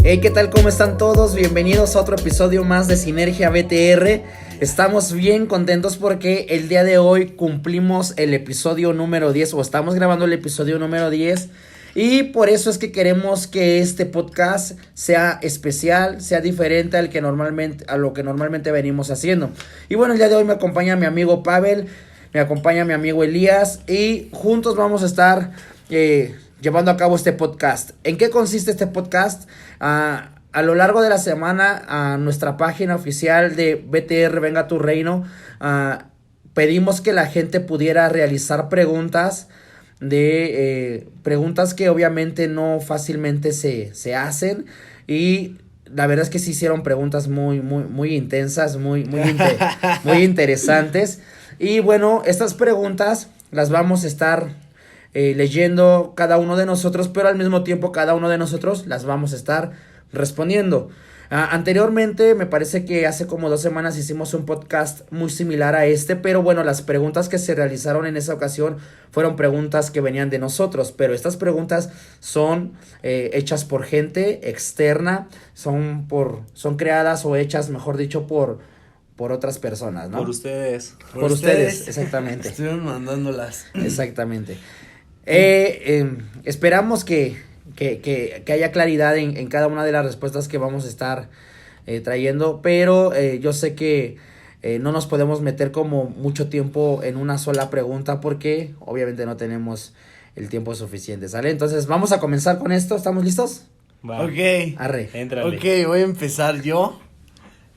Hey, ¿qué tal? ¿Cómo están todos? Bienvenidos a otro episodio más de Sinergia BTR. Estamos bien contentos porque el día de hoy cumplimos el episodio número 10 o estamos grabando el episodio número 10 y por eso es que queremos que este podcast sea especial, sea diferente a lo que normalmente venimos haciendo. Y bueno, el día de hoy me acompaña mi amigo Pavel, me acompaña mi amigo Elías y juntos vamos a estar llevando a cabo este podcast. ¿En qué consiste este podcast? A lo largo de la semana, a nuestra página oficial de BTR Venga Tu Reino, pedimos que la gente pudiera realizar preguntas preguntas que obviamente no fácilmente se hacen, y la verdad es que se hicieron preguntas muy intensas, muy interesantes. Y bueno, estas preguntas las vamos a estar leyendo cada uno de nosotros, pero al mismo tiempo cada uno de nosotros las vamos a estar respondiendo. Anteriormente, me parece que hace como 2 semanas hicimos un podcast muy similar a este, pero bueno, las preguntas que se realizaron en esa ocasión fueron preguntas que venían de nosotros, pero estas preguntas son hechas por gente externa, son creadas o hechas, mejor dicho, por otras personas, ¿no? Por ustedes. Por ustedes, exactamente. Estuvieron mandándolas. Exactamente. Esperamos que haya claridad en cada una de las respuestas que vamos a estar trayendo, pero yo sé que no nos podemos meter como mucho tiempo en una sola pregunta porque obviamente no tenemos el tiempo suficiente, ¿sale? Entonces vamos a comenzar con esto, ¿estamos listos? Va. Ok. Arre. Éntrale. Ok, voy a empezar yo.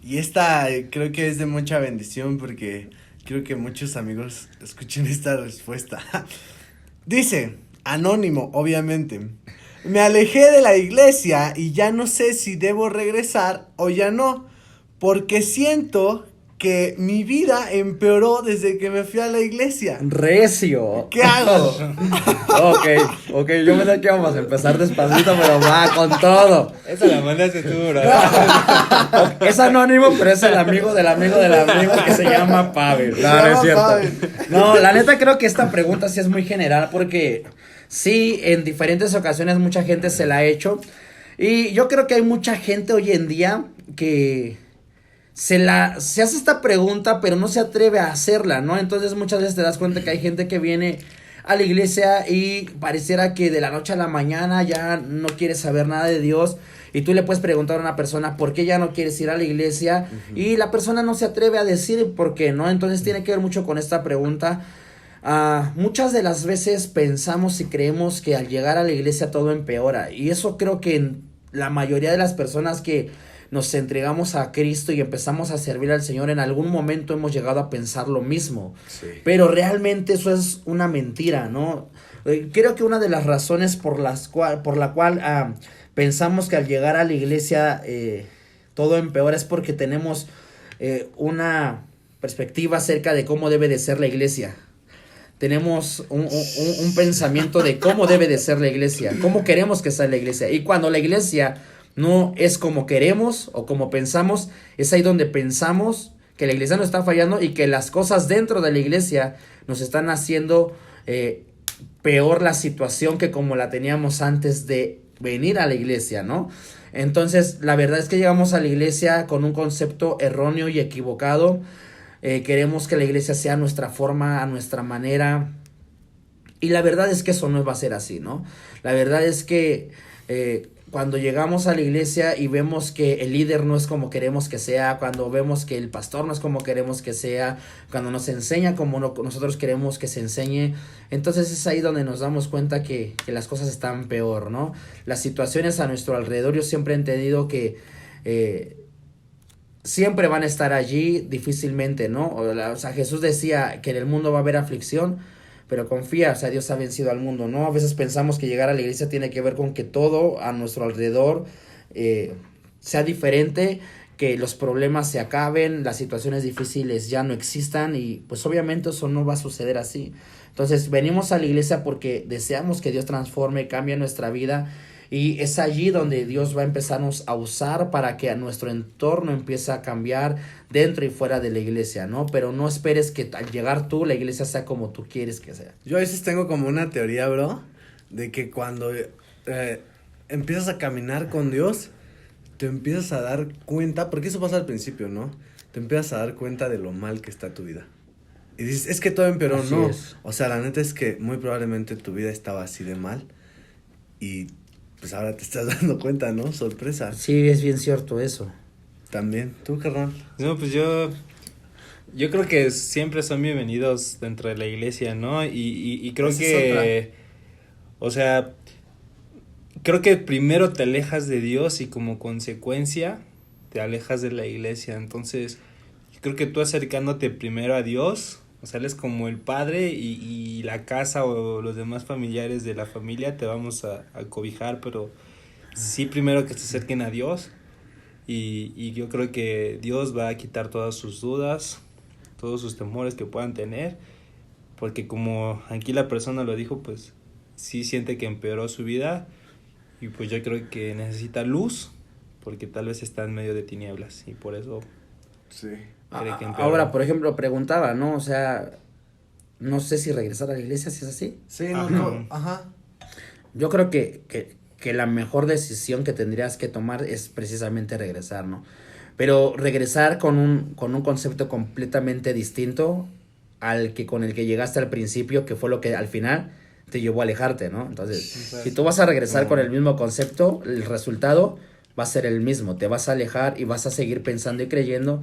Y esta creo que es de mucha bendición porque creo que muchos amigos escuchen esta respuesta. Dice, anónimo, obviamente. Me alejé de la iglesia y ya no sé si debo regresar o ya no, porque siento que mi vida empeoró desde que me fui a la iglesia. Recio. ¿Qué hago? Ok, yo pensé que íbamos a empezar despacito, pero va con todo. Esa la mandaste tú, bro. Es anónimo, pero es el amigo del amigo del amigo que se llama Pavel. No, es cierto. No, la neta creo que esta pregunta sí es muy general porque sí, en diferentes ocasiones mucha gente se la ha hecho. Y yo creo que hay mucha gente hoy en día que se hace esta pregunta, pero no se atreve a hacerla, ¿no? Entonces muchas veces te das cuenta que hay gente que viene a la iglesia y pareciera que de la noche a la mañana ya no quiere saber nada de Dios. Y tú le puedes preguntar a una persona por qué ya no quieres ir a la iglesia, y la persona no se atreve a decir por qué, ¿no? Entonces tiene que ver mucho con esta pregunta. Muchas de las veces pensamos y creemos que al llegar a la iglesia todo empeora, y eso creo que en la mayoría de las personas que nos entregamos a Cristo y empezamos a servir al Señor, en algún momento hemos llegado a pensar lo mismo. Sí. Pero realmente eso es una mentira, ¿no? Creo que una de las razones por la cual pensamos que al llegar a la iglesia todo empeora es porque tenemos una perspectiva acerca de cómo debe de ser la iglesia. Tenemos un pensamiento de cómo debe de ser la iglesia, cómo queremos que sea la iglesia. Y cuando la iglesia no es como queremos o como pensamos, es ahí donde pensamos que la iglesia nos está fallando y que las cosas dentro de la iglesia nos están haciendo peor la situación que como la teníamos antes de venir a la iglesia, ¿no? Entonces, la verdad es que llegamos a la iglesia con un concepto erróneo y equivocado. Queremos que la iglesia sea a nuestra forma, a nuestra manera, y la verdad es que eso no va a ser así, ¿no? La verdad es que cuando llegamos a la iglesia y vemos que el líder no es como queremos que sea, cuando vemos que el pastor no es como queremos que sea, cuando nos enseña como nosotros queremos que se enseñe, entonces es ahí donde nos damos cuenta que las cosas están peor, ¿no? Las situaciones a nuestro alrededor, yo siempre he entendido que siempre van a estar allí, difícilmente, ¿no? O sea, Jesús decía que en el mundo va a haber aflicción, pero confía, o sea, Dios ha vencido al mundo, ¿no? A veces pensamos que llegar a la iglesia tiene que ver con que todo a nuestro alrededor sea diferente, que los problemas se acaben, las situaciones difíciles ya no existan, y pues obviamente eso no va a suceder así. Entonces venimos a la iglesia porque deseamos que Dios transforme, cambie nuestra vida, y es allí donde Dios va a empezarnos a usar para que a nuestro entorno empiece a cambiar dentro y fuera de la iglesia, ¿no? Pero no esperes que al llegar tú, la iglesia sea como tú quieres que sea. Yo a veces tengo como una teoría, bro, de que cuando empiezas a caminar con Dios, te empiezas a dar cuenta, porque eso pasa al principio, ¿no? Te empiezas a dar cuenta de lo mal que está tu vida. Y dices, es que todo empeoró, Así no. es. O sea, la neta es que muy probablemente tu vida estaba así de mal. Y pues ahora te estás dando cuenta, ¿no? Sorpresa. Sí, es bien cierto eso. También. ¿Tú, carnal? No, pues yo creo que siempre son bienvenidos dentro de la iglesia, ¿no? Y creo Esa es que, o sea, creo que primero te alejas de Dios y como consecuencia te alejas de la iglesia. Entonces, yo creo que tú acercándote primero a Dios, o sea, Él es como el padre y la casa o los demás familiares de la familia te vamos a cobijar, pero sí primero que se acerquen a Dios y yo creo que Dios va a quitar todas sus dudas, todos sus temores que puedan tener, porque como aquí la persona lo dijo, pues sí siente que empeoró su vida y pues yo creo que necesita luz, porque tal vez está en medio de tinieblas y por eso Sí. cree que empeoró. Ahora, por ejemplo, preguntaba, ¿no? O sea, no sé si regresar a la iglesia, si es así. Sí, Ajá. no, ajá. Yo creo que la mejor decisión que tendrías que tomar es precisamente regresar, ¿no? Pero regresar con un concepto completamente distinto al que con el que llegaste al principio, que fue lo que al final te llevó a alejarte, ¿no? Entonces, si tú vas a regresar con el mismo concepto, el resultado va a ser el mismo. Te vas a alejar y vas a seguir pensando y creyendo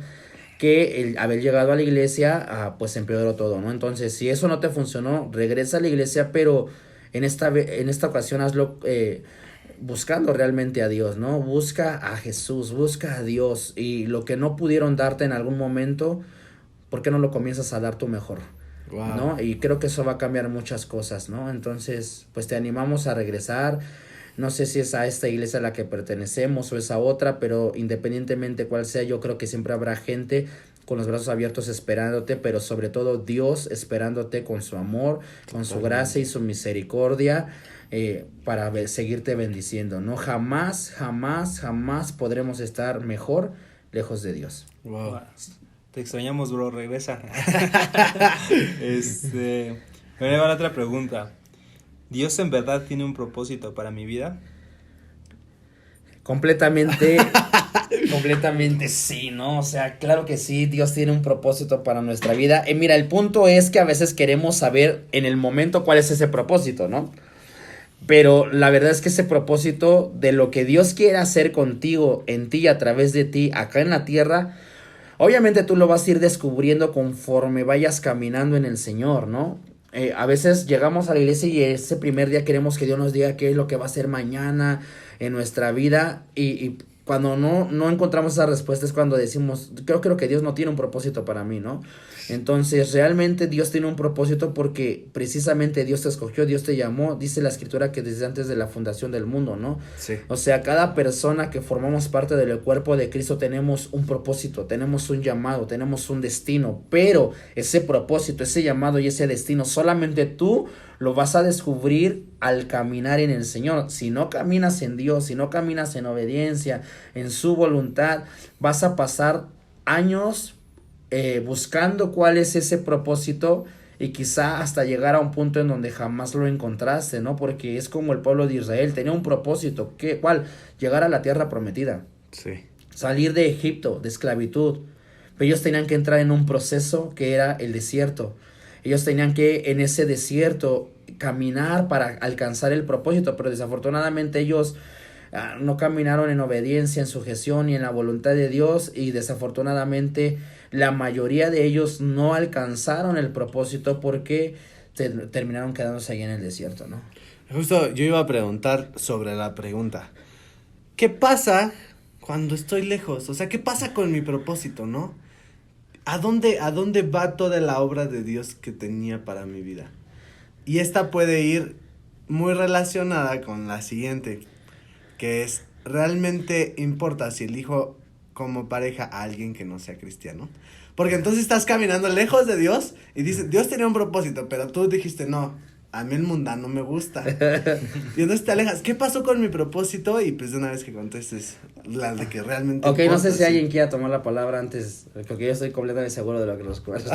que el haber llegado a la iglesia, pues empeoró todo, ¿no? Entonces, si eso no te funcionó, regresa a la iglesia, pero en esta ocasión hazlo buscando realmente a Dios, ¿no? Busca a Jesús, busca a Dios, y lo que no pudieron darte en algún momento, ¿por qué no lo comienzas a dar tú mejor? Wow. ¿No? Y creo que eso va a cambiar muchas cosas, ¿no? Entonces, pues te animamos a regresar. No sé si es a esta iglesia a la que pertenecemos o es a otra, pero independientemente cuál sea, yo creo que siempre habrá gente con los brazos abiertos esperándote, pero sobre todo Dios esperándote con su amor, con su gracia y su misericordia, para seguirte bendiciendo, ¿no? Jamás, jamás, jamás podremos estar mejor lejos de Dios. Wow. Te extrañamos, bro, regresa. Me va la otra pregunta. ¿Dios en verdad tiene un propósito para mi vida? Completamente, completamente sí, ¿no? O sea, claro que sí, Dios tiene un propósito para nuestra vida. Y mira, el punto es que a veces queremos saber en el momento cuál es ese propósito, ¿no? Pero la verdad es que ese propósito de lo que Dios quiere hacer contigo, en ti, a través de ti, acá en la tierra, obviamente tú lo vas a ir descubriendo conforme vayas caminando en el Señor, ¿no? A veces llegamos a la iglesia y ese primer día queremos que Dios nos diga qué es lo que va a hacer mañana en nuestra vida, y cuando no encontramos esa respuesta es cuando decimos, creo que Dios no tiene un propósito para mí, ¿no? Entonces realmente Dios tiene un propósito porque precisamente Dios te escogió, Dios te llamó. Dice la escritura que desde antes de la fundación del mundo, ¿no? Sí. O sea, cada persona que formamos parte del cuerpo de Cristo tenemos un propósito, tenemos un llamado, tenemos un destino, pero ese propósito, ese llamado y ese destino solamente tú lo vas a descubrir al caminar en el Señor. Si no caminas en Dios, si no caminas en obediencia, en su voluntad, vas a pasar años buscando cuál es ese propósito, y quizá hasta llegar a un punto en donde jamás lo encontraste, ¿no? Porque es como el pueblo de Israel, tenía un propósito, ¿cuál? Llegar a la tierra prometida, Sí. salir de Egipto, de esclavitud, pero ellos tenían que entrar en un proceso que era el desierto. Ellos tenían que en ese desierto caminar para alcanzar el propósito, pero desafortunadamente ellos no caminaron en obediencia, en sujeción y en la voluntad de Dios, y desafortunadamente la mayoría de ellos no alcanzaron el propósito porque terminaron quedándose ahí en el desierto, ¿no? Justo yo iba a preguntar sobre la pregunta. ¿Qué pasa cuando estoy lejos? O sea, ¿qué pasa con mi propósito, no? ¿A dónde va toda la obra de Dios que tenía para mi vida? Y esta puede ir muy relacionada con la siguiente, que es, ¿realmente importa si elijo como pareja a alguien que no sea cristiano? Porque entonces estás caminando lejos de Dios y dices, Dios tenía un propósito, pero tú dijiste, no, a mí el mundano me gusta. Y entonces te alejas. ¿Qué pasó con mi propósito? Y pues de una vez que contestes la de que realmente Ok, importa, no sé si sí. alguien quiera tomar la palabra antes, porque yo estoy completamente seguro de lo que los cuales.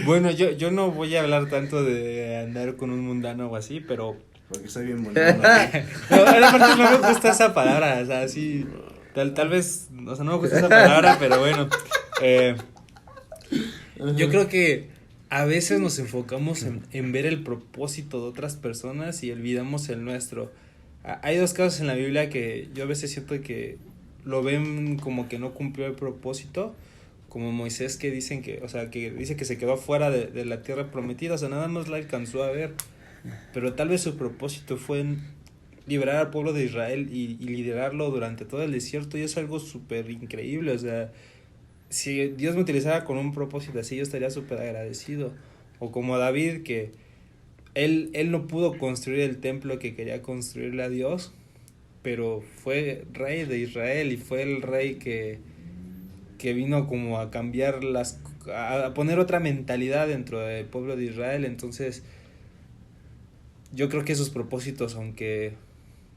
Bueno, yo no voy a hablar tanto de andar con un mundano o así, pero Porque soy bien mundano. no, aparte no me gusta esa palabra, o sea, sí, Tal vez, o sea, no me gusta esa palabra, pero bueno. Yo creo que a veces nos enfocamos en ver el propósito de otras personas y olvidamos el nuestro. Hay dos casos en la Biblia que yo a veces siento que lo ven como que no cumplió el propósito, como Moisés que dicen que, o sea, que dice que se quedó fuera de la tierra prometida, o sea, nada más la alcanzó a ver, pero tal vez su propósito fue en liberar al pueblo de Israel y liderarlo durante todo el desierto, y es algo súper increíble, o sea, si Dios me utilizara con un propósito así, yo estaría súper agradecido. O como David, que él no pudo construir el templo que quería construirle a Dios, pero fue rey de Israel y fue el rey que vino como a cambiar a poner otra mentalidad dentro del pueblo de Israel. Entonces, yo creo que esos propósitos, aunque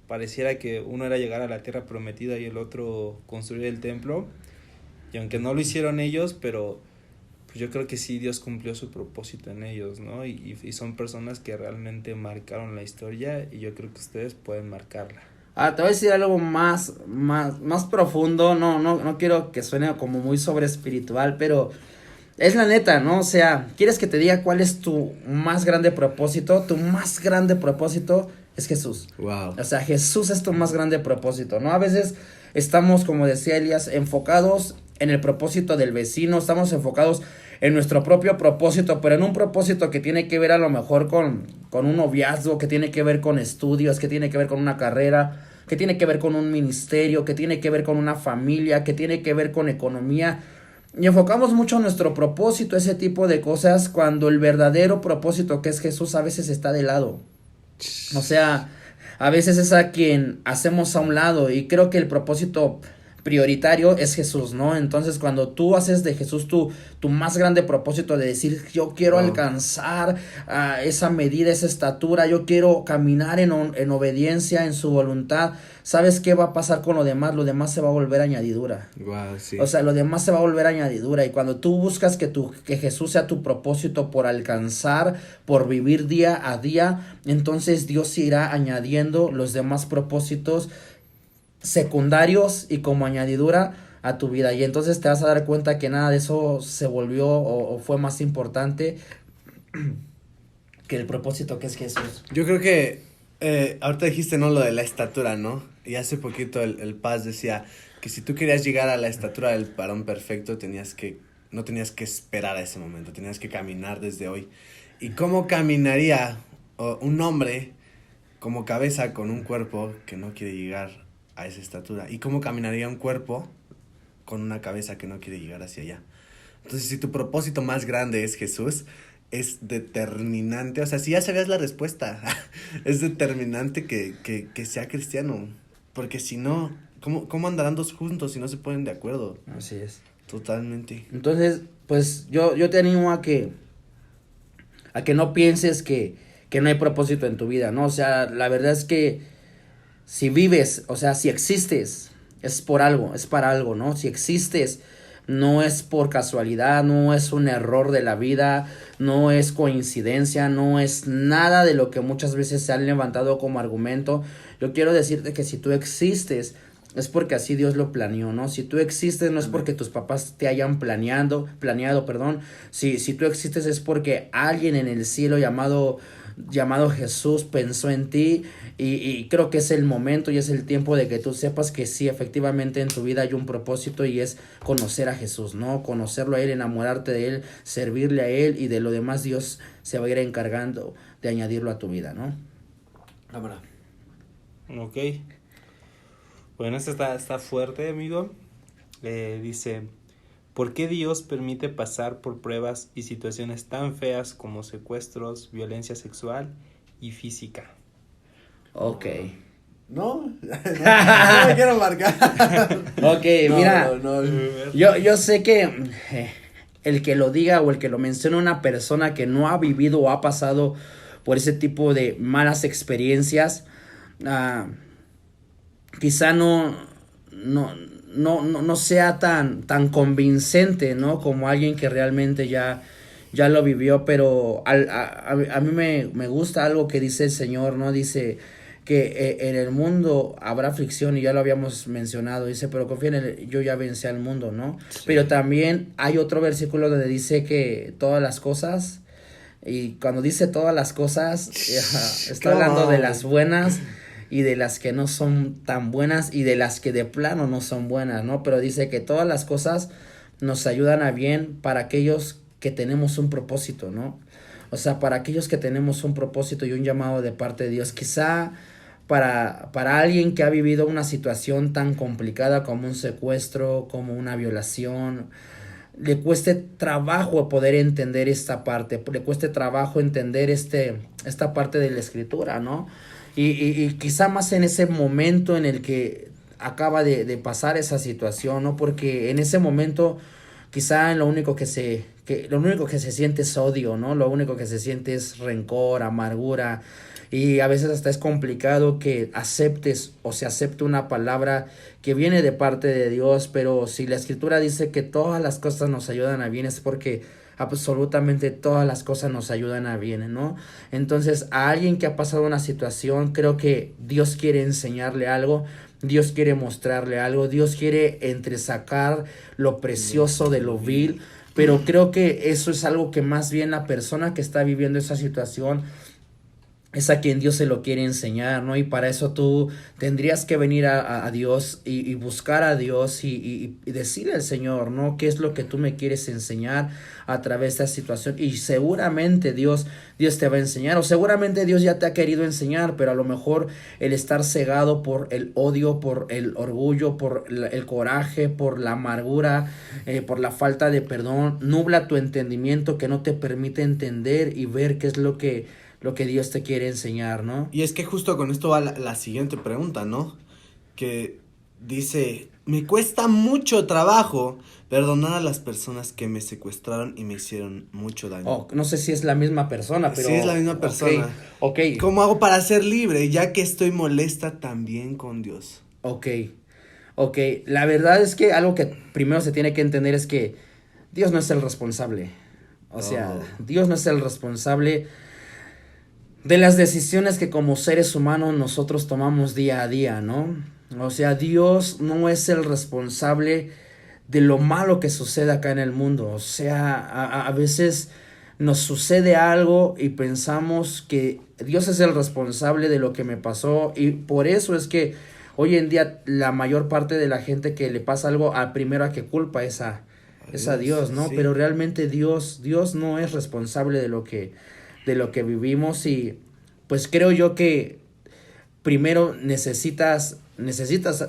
pareciera que uno era llegar a la tierra prometida y el otro construir el templo, y aunque no lo hicieron ellos, pero pues yo creo que sí Dios cumplió su propósito en ellos, ¿no? Y son personas que realmente marcaron la historia, y yo creo que ustedes pueden marcarla. Te voy a decir algo más profundo, no quiero que suene como muy sobre espiritual, pero es la neta, ¿no? O sea, ¿quieres que te diga cuál es tu más grande propósito? Tu más grande propósito es Jesús. Wow. O sea, Jesús es tu más grande propósito, ¿no? A veces estamos, como decía Elías, enfocados en el propósito del vecino, estamos enfocados en nuestro propio propósito, pero en un propósito que tiene que ver a lo mejor con un noviazgo, que tiene que ver con estudios, que tiene que ver con una carrera, que tiene que ver con un ministerio, que tiene que ver con una familia, que tiene que ver con economía. Y enfocamos mucho nuestro propósito, ese tipo de cosas, cuando el verdadero propósito, que es Jesús, a veces está de lado. O sea, a veces es a quien hacemos a un lado, y creo que el propósito prioritario es Jesús, ¿no? Entonces, cuando tú haces de Jesús tu más grande propósito de decir, yo quiero alcanzar esa medida, esa estatura, yo quiero caminar en obediencia, en su voluntad, ¿sabes qué va a pasar con lo demás? Lo demás se va a volver añadidura. Wow, sí. O sea, lo demás se va a volver añadidura, y cuando tú buscas que Jesús sea tu propósito por alcanzar, por vivir día a día, entonces Dios irá añadiendo los demás propósitos secundarios y como añadidura a tu vida, y entonces te vas a dar cuenta que nada de eso se volvió o fue más importante que el propósito que es Jesús. Yo creo que ahorita dijiste, ¿no? Lo de la estatura, ¿no? Y hace poquito el Paz decía que si tú querías llegar a la estatura del varón perfecto, no tenías que esperar a ese momento, tenías que caminar desde hoy. ¿Y cómo caminaría un hombre como cabeza con un cuerpo que no quiere llegar a esa estatura? ¿Y cómo caminaría un cuerpo con una cabeza que no quiere llegar hacia allá? Entonces, si tu propósito más grande es Jesús, es determinante, o sea, si ya sabías la respuesta, es determinante que sea cristiano, porque si no, ¿cómo andarán dos juntos si no se ponen de acuerdo? Así es. Totalmente. Entonces, pues yo te animo a que no pienses que no hay propósito en tu vida, ¿no? O sea, la verdad es que si vives, o sea, si existes, es por algo, es para algo, ¿no? Si existes, no es por casualidad, no es un error de la vida, no es coincidencia, no es nada de lo que muchas veces se han levantado como argumento. Yo quiero decirte que si tú existes, es porque así Dios lo planeó, ¿no? Si tú existes, no es porque tus papás te hayan planeado, si tú existes es porque alguien en el cielo llamado Jesús pensó en ti, y creo que es el momento y es el tiempo de que tú sepas que sí, efectivamente en tu vida hay un propósito, y es conocer a Jesús, ¿no? Conocerlo a Él, enamorarte de Él, servirle a Él, y de lo demás Dios se va a ir encargando de añadirlo a tu vida, ¿no? Cámara. Ok. Bueno, esta está fuerte, amigo. Dice, ¿por qué Dios permite pasar por pruebas y situaciones tan feas como secuestros, violencia sexual y física? Ok. No me quiero marcar. Ok, mira, No. Yo sé que el que lo diga o el que lo mencione una persona que no ha vivido o ha pasado por ese tipo de malas experiencias, quizá no sea tan convincente, ¿no? Como alguien que realmente ya lo vivió, pero a mí me gusta algo que dice el Señor, ¿no? Dice que en el mundo habrá aflicción, y ya lo habíamos mencionado, dice, pero confía en él, yo ya vencí al mundo, ¿no? Sí. Pero también hay otro versículo donde dice que todas las cosas, y cuando dice todas las cosas, está hablando de las buenas y de las que no son tan buenas y de las que de plano no son buenas, ¿no? Pero dice que todas las cosas nos ayudan a bien para aquellos que tenemos un propósito, ¿no? O sea, para aquellos que tenemos un propósito y un llamado de parte de Dios, quizá para alguien que ha vivido una situación tan complicada como un secuestro, como una violación, le cueste trabajo poder entender esta parte, le cueste trabajo entender esta parte de la escritura, ¿no? Y quizá más en ese momento en el que acaba de pasar esa situación, ¿no? Porque en ese momento quizá lo único que se siente es odio, ¿no? Lo único que se siente es rencor, amargura, y a veces hasta es complicado que aceptes o se acepte una palabra que viene de parte de Dios, pero si la escritura dice que todas las cosas nos ayudan a bien, es porque absolutamente todas las cosas nos ayudan a bien, ¿no? Entonces, a alguien que ha pasado una situación, creo que Dios quiere enseñarle algo, Dios quiere mostrarle algo, Dios quiere entresacar lo precioso de lo vil, pero creo que eso es algo que más bien la persona que está viviendo esa situación es a quien Dios se lo quiere enseñar, ¿no? Y para eso tú tendrías que venir a Dios y buscar a Dios y decirle al Señor, ¿no? ¿Qué es lo que tú me quieres enseñar a través de esta situación? Y seguramente Dios te va a enseñar, o seguramente Dios ya te ha querido enseñar, pero a lo mejor el estar cegado por el odio, por el orgullo, por el coraje, por la amargura, por la falta de perdón, nubla tu entendimiento, que no te permite entender y ver qué es lo que Dios te quiere enseñar, ¿no? Y es que justo con esto va la siguiente pregunta, ¿no? Que dice, me cuesta mucho trabajo perdonar a las personas que me secuestraron y me hicieron mucho daño. Oh, no sé si es la misma persona, pero... Sí, es la misma persona. Ok. ¿Cómo hago para ser libre, ya que estoy molesta también con Dios? Ok. La verdad es que algo que primero se tiene que entender es que Dios no es el responsable. O sea, Dios no es el responsable de las decisiones que como seres humanos nosotros tomamos día a día, ¿no? O sea, Dios no es el responsable de lo malo que sucede acá en el mundo. O sea, a veces nos sucede algo y pensamos que Dios es el responsable de lo que me pasó, y por eso es que hoy en día la mayor parte de la gente que le pasa algo, al primero a que culpa es a Dios, ¿no? Sí. Pero realmente Dios no es responsable de lo que vivimos, y pues creo yo que primero necesitas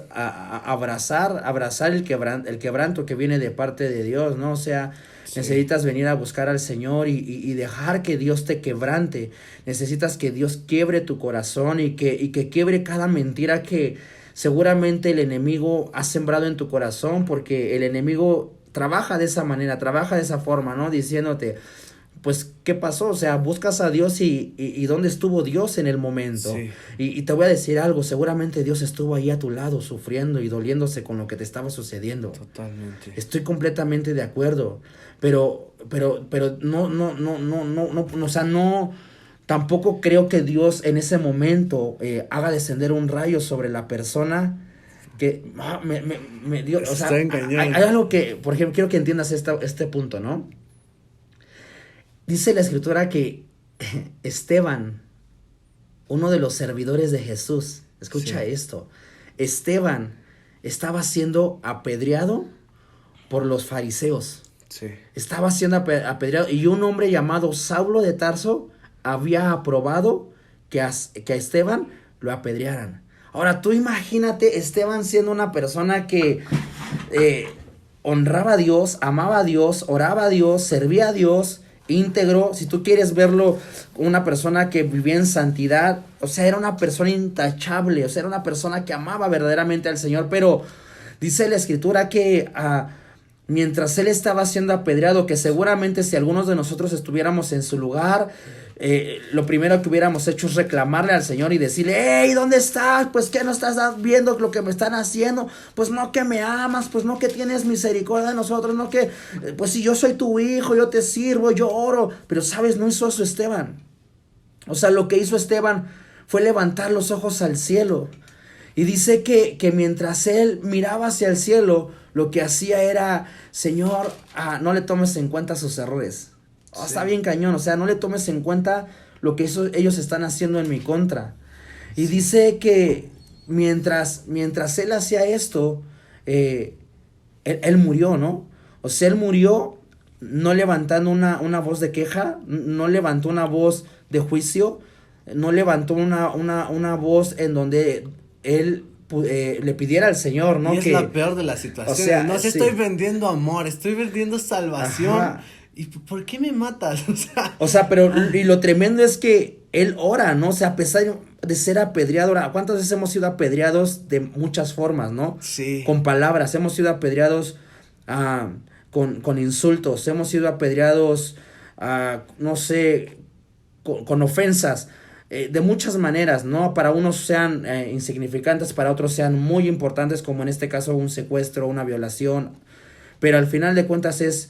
abrazar el quebranto que viene de parte de Dios, ¿no? O sea, sí, necesitas venir a buscar al Señor y dejar que Dios te quebrante. Necesitas que Dios quiebre tu corazón y que quiebre cada mentira que seguramente el enemigo ha sembrado en tu corazón, porque el enemigo trabaja de esa manera, trabaja de esa forma, ¿no? Diciéndote, pues, ¿qué pasó? O sea, buscas a Dios y ¿dónde estuvo Dios en el momento? Sí. Y te voy a decir algo, seguramente Dios estuvo ahí a tu lado sufriendo y doliéndose con lo que te estaba sucediendo. Totalmente. Estoy completamente de acuerdo, pero no, o sea, no, tampoco creo que Dios en ese momento haga descender un rayo sobre la persona que me dio, o sea, hay algo que, por ejemplo, quiero que entiendas este punto, ¿no? Dice la escritura que Esteban, uno de los servidores de Jesús, escucha esto, Esteban estaba siendo apedreado por los fariseos. Sí. Estaba siendo apedreado, y un hombre llamado Saulo de Tarso había aprobado que a Esteban lo apedrearan. Ahora tú imagínate Esteban siendo una persona que honraba a Dios, amaba a Dios, oraba a Dios, servía a Dios, íntegro, si tú quieres verlo, una persona que vivía en santidad, o sea, era una persona intachable, o sea, era una persona que amaba verdaderamente al Señor, pero dice la escritura que mientras él estaba siendo apedreado, que seguramente si algunos de nosotros estuviéramos en su lugar, lo primero que hubiéramos hecho es reclamarle al Señor y decirle, hey, ¿dónde estás? Pues que no estás viendo lo que me están haciendo, pues no que me amas, pues no que tienes misericordia de nosotros, no que, pues si yo soy tu hijo, yo te sirvo, yo oro, pero sabes, no hizo eso Esteban. O sea, lo que hizo Esteban fue levantar los ojos al cielo. Y dice que mientras él miraba hacia el cielo, lo que hacía era, Señor, no le tomes en cuenta sus errores. Sí. Está bien cañón, o sea, no le tomes en cuenta lo que ellos están haciendo en mi contra. Y dice que mientras él hacía esto, él murió, ¿no? O sea, él murió no levantando una voz de queja, no levantó una voz de juicio, no levantó una voz en donde él le pidiera al Señor, ¿no? Y es la peor de las situaciones. O sea, no estoy vendiendo amor, estoy vendiendo salvación. Ajá. ¿Y por qué me matas? O sea, pero y lo tremendo es que él ora, ¿no? O sea, a pesar de ser apedreado, ¿cuántas veces hemos sido apedreados de muchas formas, ¿no? Sí. Con palabras, hemos sido apedreados con insultos, hemos sido apedreados, no sé, con ofensas. De muchas maneras, ¿no? Para unos sean insignificantes, para otros sean muy importantes, como en este caso un secuestro, una violación, pero al final de cuentas es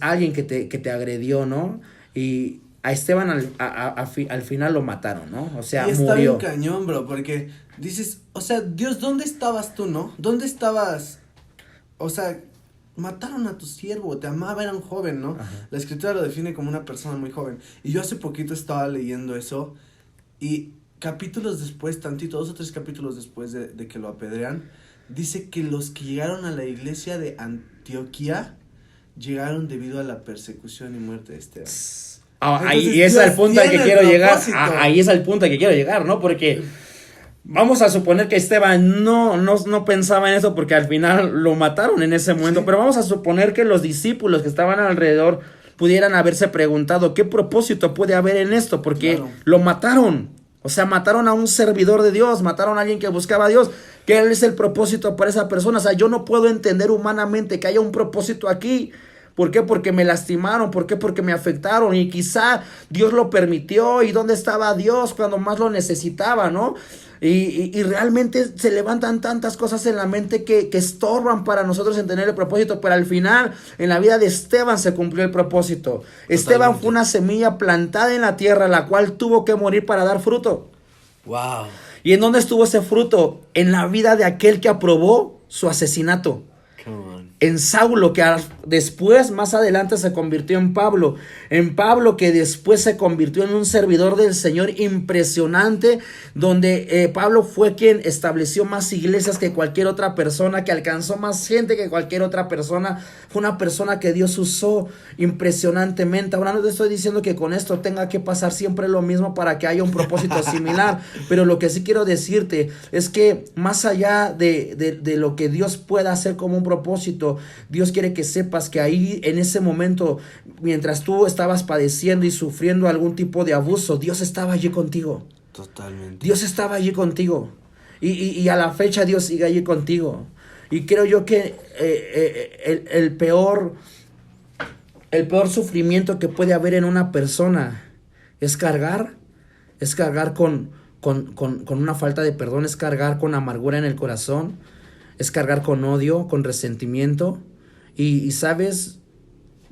alguien que te agredió, ¿no? Y a Esteban al final lo mataron, ¿no? O sea, y está murió. Bien cañón, bro, porque dices, o sea, Dios, ¿dónde estabas tú, no? ¿Dónde estabas? O sea, mataron a tu siervo, te amaba, era un joven, ¿no? Ajá. La escritura lo define como una persona muy joven. Y yo hace poquito estaba leyendo eso. Y capítulos después, 2 o 3 capítulos después de que lo apedrean, dice que los que llegaron a la iglesia de Antioquía llegaron debido a la persecución y muerte de Esteban. Ahí es el punto al que quiero llegar. Ahí es el punto al que quiero llegar, ¿no? Porque vamos a suponer que Esteban no pensaba en eso porque al final lo mataron en ese momento. Sí. Pero vamos a suponer que los discípulos que estaban alrededor pudieran haberse preguntado qué propósito puede haber en esto, porque claro, lo mataron. O sea, mataron a un servidor de Dios, mataron a alguien que buscaba a Dios. ¿Qué es el propósito para esa persona? O sea, yo no puedo entender humanamente que haya un propósito aquí. ¿Por qué? Porque me lastimaron. ¿Por qué? Porque me afectaron. Y quizá Dios lo permitió. ¿Y dónde estaba Dios cuando más lo necesitaba, no? Y realmente se levantan tantas cosas en la mente que estorban para nosotros entender el propósito. Pero al final, en la vida de Esteban se cumplió el propósito. Totalmente. Esteban fue una semilla plantada en la tierra, la cual tuvo que morir para dar fruto. Wow. ¿Y en dónde estuvo ese fruto? En la vida de aquel que aprobó su asesinato. En Saulo, que después, más adelante, se convirtió en Pablo. En Pablo, que después se convirtió en un servidor del Señor impresionante, donde Pablo fue quien estableció más iglesias que cualquier otra persona, que alcanzó más gente que cualquier otra persona. Fue una persona que Dios usó impresionantemente. Ahora no te estoy diciendo que con esto tenga que pasar siempre lo mismo para que haya un propósito similar, pero lo que sí quiero decirte es que más allá de lo que Dios pueda hacer como un propósito, Dios quiere que sepas que ahí, en ese momento, mientras tú estabas padeciendo y sufriendo algún tipo de abuso, Dios estaba allí contigo. Totalmente. Dios estaba allí contigo. Y a la fecha Dios sigue allí contigo. Y creo yo que el peor sufrimiento que puede haber en una persona es cargar con una falta de perdón, es cargar con amargura en el corazón, es cargar con odio, con resentimiento. Y sabes,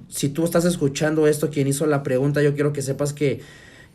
si tú estás escuchando esto, quien hizo la pregunta, yo quiero que sepas que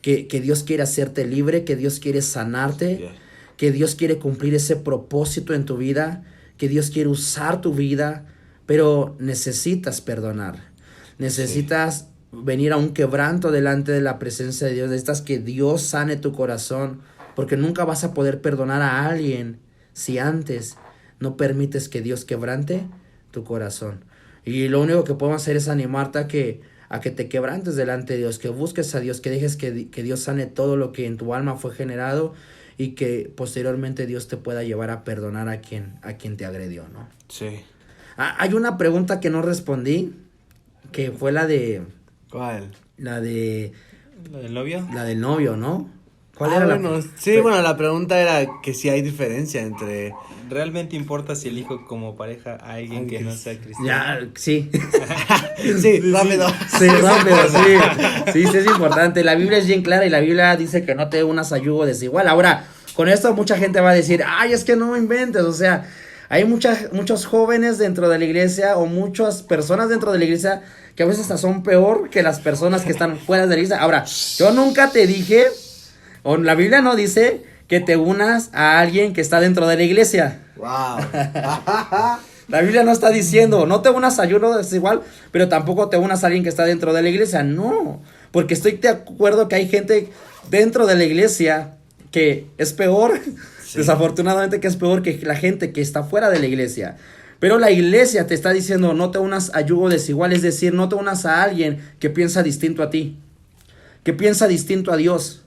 Dios quiere hacerte libre, que Dios quiere sanarte, yeah, que Dios quiere cumplir ese propósito en tu vida, que Dios quiere usar tu vida, pero necesitas perdonar, necesitas venir a un quebranto delante de la presencia de Dios, necesitas que Dios sane tu corazón, porque nunca vas a poder perdonar a alguien si antes no permites que Dios quebrante tu corazón. Y lo único que podemos hacer es animarte a que te quebrantes delante de Dios, que busques a Dios, que dejes que Dios sane todo lo que en tu alma fue generado y que posteriormente Dios te pueda llevar a perdonar a quien te agredió, ¿no? Sí. Hay una pregunta que no respondí, que fue la de... ¿Cuál? ¿La del novio? La del novio, ¿no? ¿Cuál era la pregunta era que si hay diferencia entre... ¿Realmente importa si elijo como pareja a alguien que no sea cristiano? Ya, sí. Sí, rápido. Sí, rápido, sí. Sí, es importante. La Biblia es bien clara y la Biblia dice que no te unas a yugo desigual. Ahora, con esto mucha gente va a decir, ay, es que no inventes, o sea... Hay muchos jóvenes dentro de la iglesia o muchas personas dentro de la iglesia que a veces hasta son peor que las personas que están fuera de la iglesia. Ahora, yo nunca te dije O la Biblia no dice que te unas a alguien que está dentro de la iglesia. Wow. La Biblia no está diciendo, no te unas a uno desigual, pero tampoco te unas a alguien que está dentro de la iglesia. No, porque estoy de acuerdo que hay gente dentro de la iglesia que es peor, desafortunadamente que es peor que la gente que está fuera de la iglesia. Pero la iglesia te está diciendo, no te unas a yugo desigual, es decir, no te unas a alguien que piensa distinto a ti, que piensa distinto a Dios.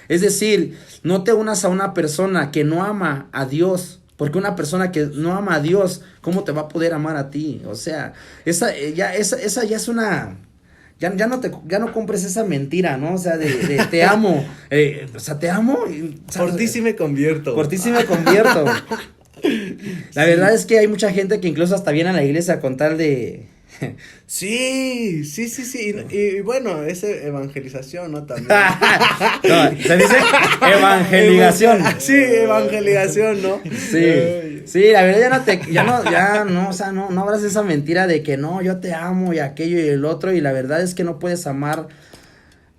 Es decir, no te unas a una persona que no ama a Dios, porque una persona que no ama a Dios, ¿cómo te va a poder amar a ti? O sea, esa ya es una... Ya no compres esa mentira, ¿no? O sea, de te amo. O sea, te amo. Por ti sí me convierto. Por ti sí me convierto. La verdad es que hay mucha gente que incluso hasta viene a la iglesia con tal de... Sí. Y bueno, es evangelización, ¿no? También. No, se dice evangelización. Sí, evangelización, ¿no? Sí, la verdad o sea, no abras esa mentira de que no, yo te amo y aquello y el otro, y la verdad es que no puedes amar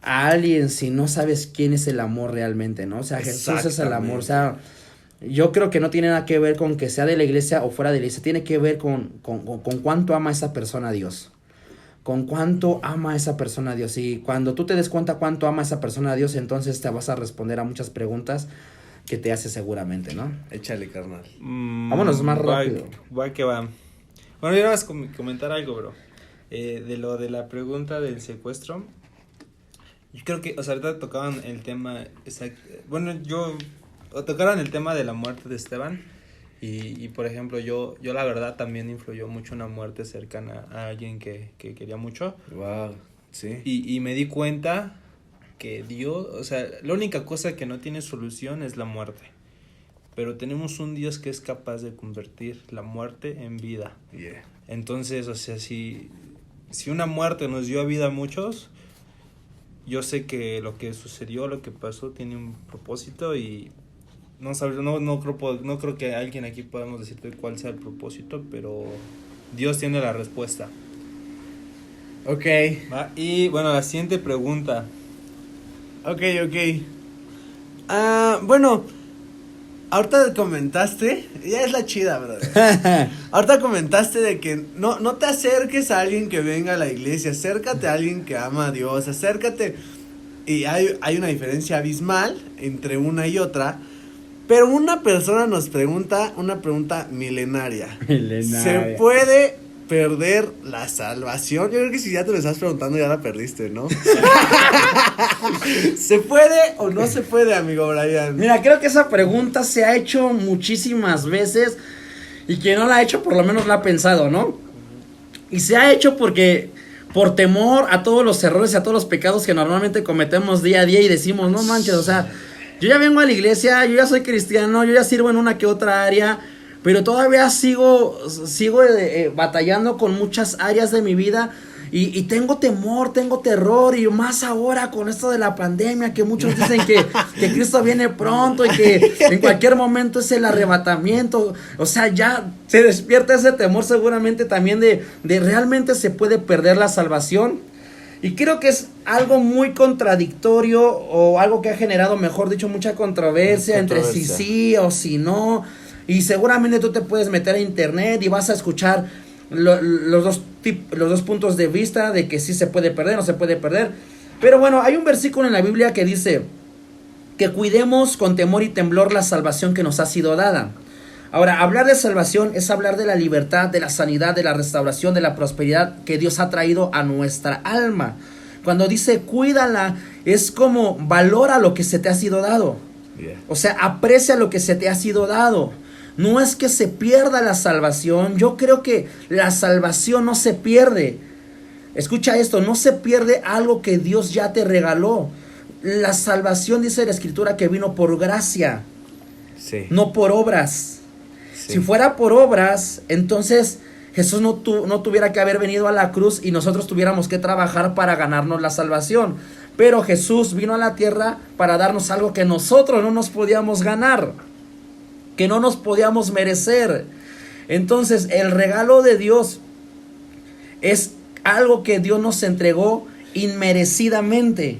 a alguien si no sabes quién es el amor realmente, ¿no? O sea, Jesús es el amor, o sea, yo creo que no tiene nada que ver con que sea de la iglesia o fuera de la iglesia, tiene que ver con cuánto ama esa persona a Dios. Con cuánto ama esa persona a Dios. Y cuando tú te des cuenta cuánto ama esa persona a Dios, entonces te vas a responder a muchas preguntas que te hace seguramente, ¿no? Échale, carnal. Vámonos más rápido. Va que va. Bueno, yo vas a comentar algo, bro. De lo de la pregunta del secuestro. Yo creo que, o sea, ahorita tocaban el tema, tocaron el tema de la muerte de Esteban. Y por ejemplo, yo la verdad también influyó mucho una muerte cercana a alguien que quería mucho. Wow, sí. Y me di cuenta que Dios, o sea, la única cosa que no tiene solución es la muerte. Pero tenemos un Dios que es capaz de convertir la muerte en vida. Yeah. Entonces, o sea, si una muerte nos dio vida a muchos, yo sé que lo que sucedió, lo que pasó, tiene un propósito y no creo que alguien aquí podamos decirte cuál sea el propósito, pero Dios tiene la respuesta. Ok. ¿Va? Y bueno, la siguiente pregunta. Ok. Bueno, ahorita comentaste, ya es la chida, brother. Ahorita comentaste de que no te acerques a alguien que venga a la iglesia, acércate a alguien que ama a Dios, acércate. Y hay una diferencia abismal entre una y otra. Pero una persona nos pregunta una pregunta milenaria. ¿Se puede perder la salvación? Yo creo que si ya te lo estás preguntando ya la perdiste, ¿no? ¿Se puede o no se puede, amigo Brian? Mira, creo que esa pregunta se ha hecho muchísimas veces y quien no la ha hecho por lo menos la ha pensado, ¿no? Y se ha hecho porque por temor a todos los errores y a todos los pecados que normalmente cometemos día a día y decimos, no manches, o sea, yo ya vengo a la iglesia, yo ya soy cristiano, yo ya sirvo en una que otra área, pero todavía sigo batallando con muchas áreas de mi vida y tengo temor, tengo terror, y más ahora con esto de la pandemia, que muchos dicen que Cristo viene pronto y que en cualquier momento es el arrebatamiento. O sea, ya se despierta ese temor seguramente también de realmente se puede perder la salvación. Y creo que es algo muy contradictorio, o algo que ha generado, mejor dicho, mucha controversia entre si sí o si no. Y seguramente tú te puedes meter a internet y vas a escuchar los dos puntos de vista de que sí se puede perder, no se puede perder. Pero bueno, hay un versículo en la Biblia que dice que cuidemos con temor y temblor la salvación que nos ha sido dada. Ahora, hablar de salvación es hablar de la libertad, de la sanidad, de la restauración, de la prosperidad que Dios ha traído a nuestra alma. Cuando dice cuídala, es como valora lo que se te ha sido dado. Yeah. O sea, aprecia lo que se te ha sido dado. No es que se pierda la salvación. Yo creo que la salvación no se pierde. Escucha esto, no se pierde algo que Dios ya te regaló. La salvación, dice la Escritura, que vino por gracia, Sí. no por obras. Sí. Si fuera por obras, entonces Jesús no tuviera que haber venido a la cruz y nosotros tuviéramos que trabajar para ganarnos la salvación. Pero Jesús vino a la tierra para darnos algo que nosotros no nos podíamos ganar, que no nos podíamos merecer. Entonces, el regalo de Dios es algo que Dios nos entregó inmerecidamente.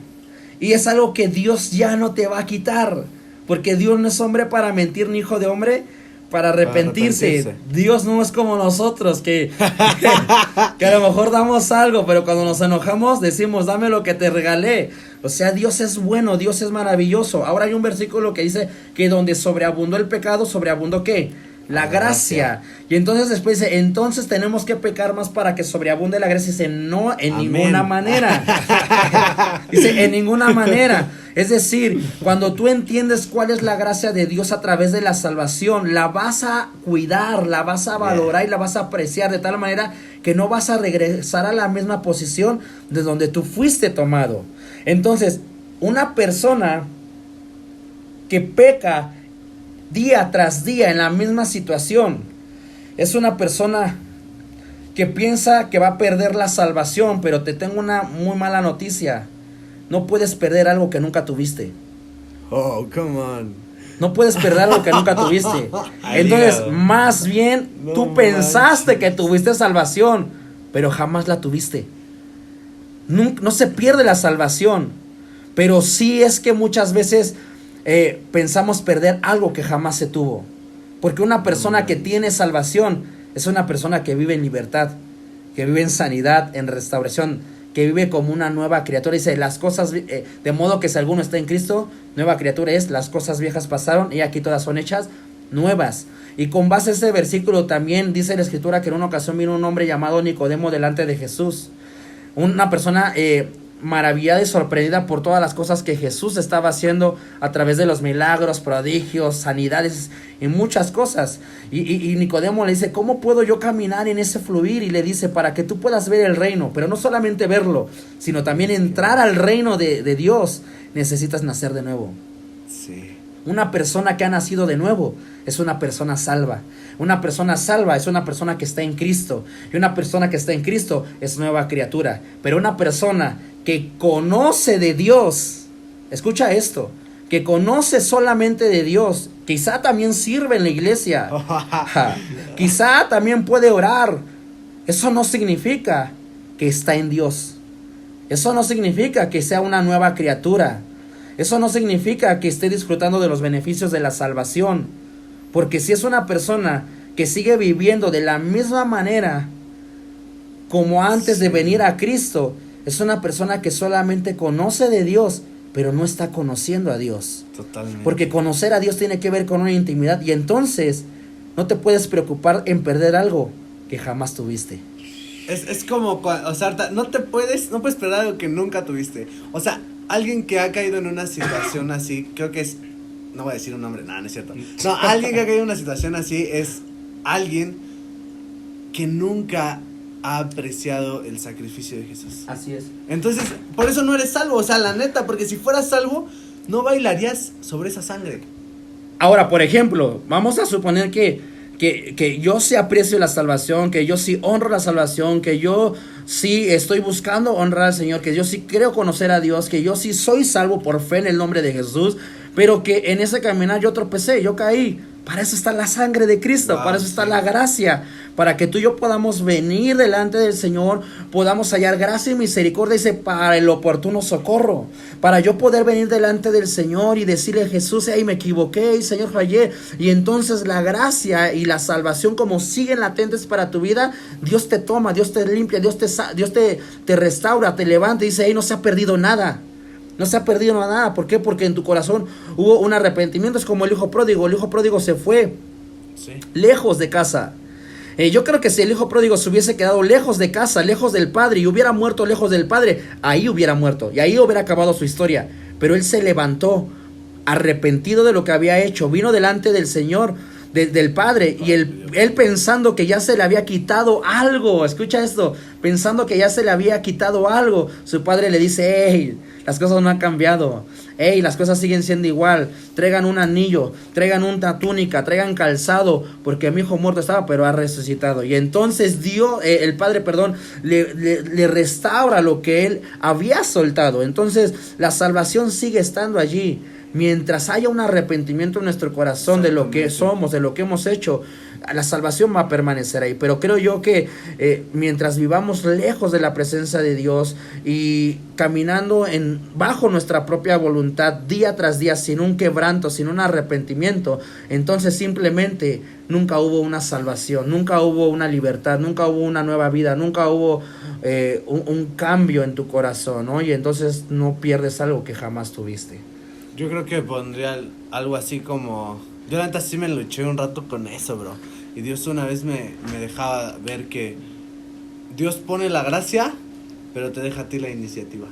Y es algo que Dios ya no te va a quitar. Porque Dios no es hombre para mentir, ni hijo de hombre para arrepentirse. Dios no es como nosotros, que a lo mejor damos algo, pero cuando nos enojamos decimos, dame lo que te regalé. O sea, Dios es bueno, Dios es maravilloso. Ahora hay un versículo que dice que donde sobreabundó el pecado, sobreabundó ¿qué? La gracia. Y entonces después dice, entonces tenemos que pecar más para que sobreabunde la gracia. Dice, no, en ninguna manera. Dice, en ninguna manera. Es decir, cuando tú entiendes cuál es la gracia de Dios a través de la salvación, la vas a cuidar, la vas a valorar y la vas a apreciar de tal manera que no vas a regresar a la misma posición de donde tú fuiste tomado. Entonces, una persona que peca día tras día en la misma situación es una persona que piensa que va a perder la salvación, pero te tengo una muy mala noticia. No puedes perder algo que nunca tuviste. Oh, come on. No puedes perder algo que nunca tuviste. Entonces, más bien, tú pensaste que tuviste salvación, pero jamás la tuviste. No se pierde la salvación, pero sí es que muchas veces pensamos perder algo que jamás se tuvo. Porque una persona que tiene salvación es una persona que vive en libertad, que vive en sanidad, en restauración, que vive como una nueva criatura. Dice, las cosas, de modo que si alguno está en Cristo, nueva criatura es, las cosas viejas pasaron y aquí todas son hechas nuevas. Y con base a ese versículo también dice la escritura que en una ocasión vino un hombre llamado Nicodemo delante de Jesús. Una persona maravillada y sorprendida por todas las cosas que Jesús estaba haciendo a través de los milagros, prodigios, sanidades y muchas cosas. Y Nicodemo le dice, ¿cómo puedo yo caminar en ese fluir? Y le dice, para que tú puedas ver el reino, pero no solamente verlo, sino también entrar al reino de Dios, necesitas nacer de nuevo. Sí. Una persona que ha nacido de nuevo es una persona salva. Una persona salva es una persona que está en Cristo. Y una persona que está en Cristo es nueva criatura. Pero una persona que conoce de Dios, escucha esto, que conoce solamente de Dios, quizá también sirve en la iglesia, quizá también puede orar, eso no significa que está en Dios. Eso no significa que sea una nueva criatura. Eso no significa que esté disfrutando de los beneficios de la salvación. Porque si es una persona que sigue viviendo de la misma manera como antes de venir a Cristo, es una persona que solamente conoce de Dios, pero no está conociendo a Dios. Totalmente. Porque conocer a Dios tiene que ver con una intimidad. Y entonces no te puedes preocupar en perder algo que jamás tuviste. Es como, o sea, no puedes perder algo que nunca tuviste. O sea, alguien que ha caído en una situación así, creo que es, no voy a decir un nombre, no es cierto. No, alguien que ha caído en una situación así es alguien que nunca ha apreciado el sacrificio de Jesús. Así es. Entonces, por eso no eres salvo, o sea, la neta, porque si fueras salvo, no bailarías sobre esa sangre. Ahora, por ejemplo, vamos a suponer que yo sí aprecio la salvación, que yo sí honro la salvación, que yo sí estoy buscando honrar al Señor, que yo sí creo conocer a Dios, que yo sí soy salvo por fe en el nombre de Jesús, pero que en ese caminar yo tropecé, yo caí. Para eso está la sangre de Cristo, para eso está la gracia, para que tú y yo podamos venir delante del Señor, podamos hallar gracia y misericordia, dice, para el oportuno socorro, para yo poder venir delante del Señor y decirle, Jesús, me equivoqué, Señor, fallé, y entonces la gracia y la salvación como siguen latentes para tu vida, Dios te toma, Dios te limpia, Dios te restaura, te levanta y dice, no se ha perdido nada. No se ha perdido nada. ¿Por qué? Porque en tu corazón hubo un arrepentimiento. Es como el hijo pródigo. El hijo pródigo se fue lejos de casa. Yo creo que si el hijo pródigo se hubiese quedado lejos de casa, lejos del padre, y hubiera muerto lejos del padre, ahí hubiera muerto. Y ahí hubiera acabado su historia. Pero él se levantó arrepentido de lo que había hecho. Vino delante del Señor, del Padre, y él pensando que ya se le había quitado algo. Escucha esto. Pensando que ya se le había quitado algo, su padre le dice, hey, las cosas no han cambiado, hey, las cosas siguen siendo igual, traigan un anillo, traigan una túnica, traigan calzado, porque mi hijo muerto estaba, pero ha resucitado. Y entonces el padre, le restaura lo que él había soltado. Entonces la salvación sigue estando allí. Mientras haya un arrepentimiento en nuestro corazón de lo que somos, de lo que hemos hecho, la salvación va a permanecer ahí. Pero creo yo que mientras vivamos lejos de la presencia de Dios y caminando bajo nuestra propia voluntad día tras día, sin un quebranto, sin un arrepentimiento, entonces simplemente nunca hubo una salvación, nunca hubo una libertad, nunca hubo una nueva vida, nunca hubo un cambio en tu corazón, ¿no? Y entonces no pierdes algo que jamás tuviste. Yo creo que pondría algo así como... Yo la neta sí me luché un rato con eso, bro. Y Dios una vez me dejaba ver que Dios pone la gracia, pero te deja a ti la iniciativa.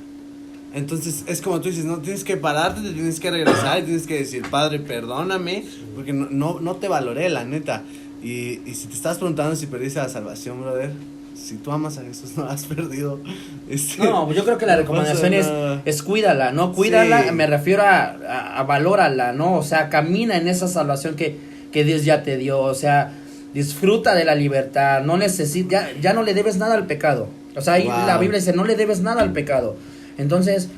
Entonces es como tú dices, no tienes que pararte, te tienes que regresar y tienes que decir, Padre, perdóname, porque no te valoré, la neta. Y si te estás preguntando si perdiste la salvación, brother, si tú amas a Jesús, no la has perdido. No, yo creo que la recomendación es cuídala, ¿no? Cuídala, sí. Me refiero a valórala, ¿no? O sea, camina en esa salvación que Dios ya te dio, o sea, disfruta de la libertad, no necesitas, ya no le debes nada al pecado. O sea, ahí la Biblia dice, no le debes nada al pecado. Entonces,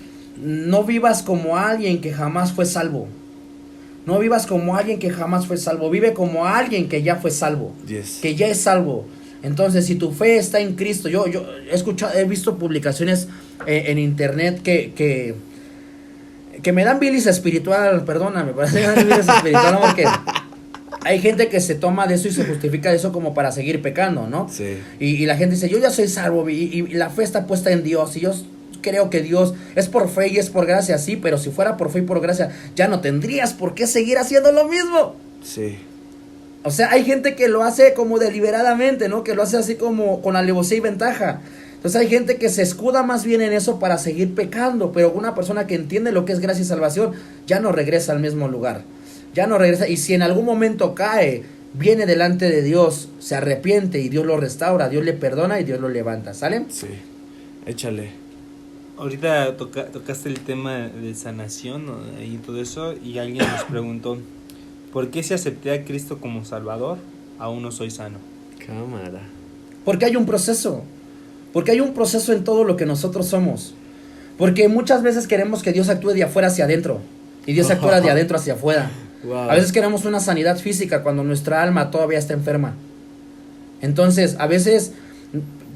no vivas como alguien que jamás fue salvo. No vivas como alguien que jamás fue salvo. Vive como alguien que ya fue salvo. Yes. Que ya es salvo. Entonces, si tu fe está en Cristo, yo he visto publicaciones en internet que me dan bilis espiritual, perdóname, me dan bilis espiritual, ¿no? Porque hay gente que se toma de eso y se justifica de eso como para seguir pecando, ¿no? Sí. Y la gente dice, yo ya soy salvo y la fe está puesta en Dios y yo creo que Dios es por fe y es por gracia, sí, pero si fuera por fe y por gracia, ya no tendrías por qué seguir haciendo lo mismo. Sí. O sea, hay gente que lo hace como deliberadamente, ¿no? Que lo hace así como con alevosía y ventaja. Entonces hay gente que se escuda más bien en eso para seguir pecando, pero una persona que entiende lo que es gracia y salvación ya no regresa al mismo lugar. Ya no regresa, y si en algún momento cae, viene delante de Dios, se arrepiente y Dios lo restaura, Dios le perdona y Dios lo levanta, ¿sale? Sí, échale. Ahorita tocaste el tema de sanación, ¿no? Y todo eso, y alguien nos preguntó, ¿por qué si acepté a Cristo como Salvador, aún no soy sano? Cámara. Porque hay un proceso. Porque hay un proceso en todo lo que nosotros somos. Porque muchas veces queremos que Dios actúe de afuera hacia adentro. Y Dios actúa de adentro hacia afuera. Wow. A veces queremos una sanidad física cuando nuestra alma todavía está enferma. Entonces, a veces...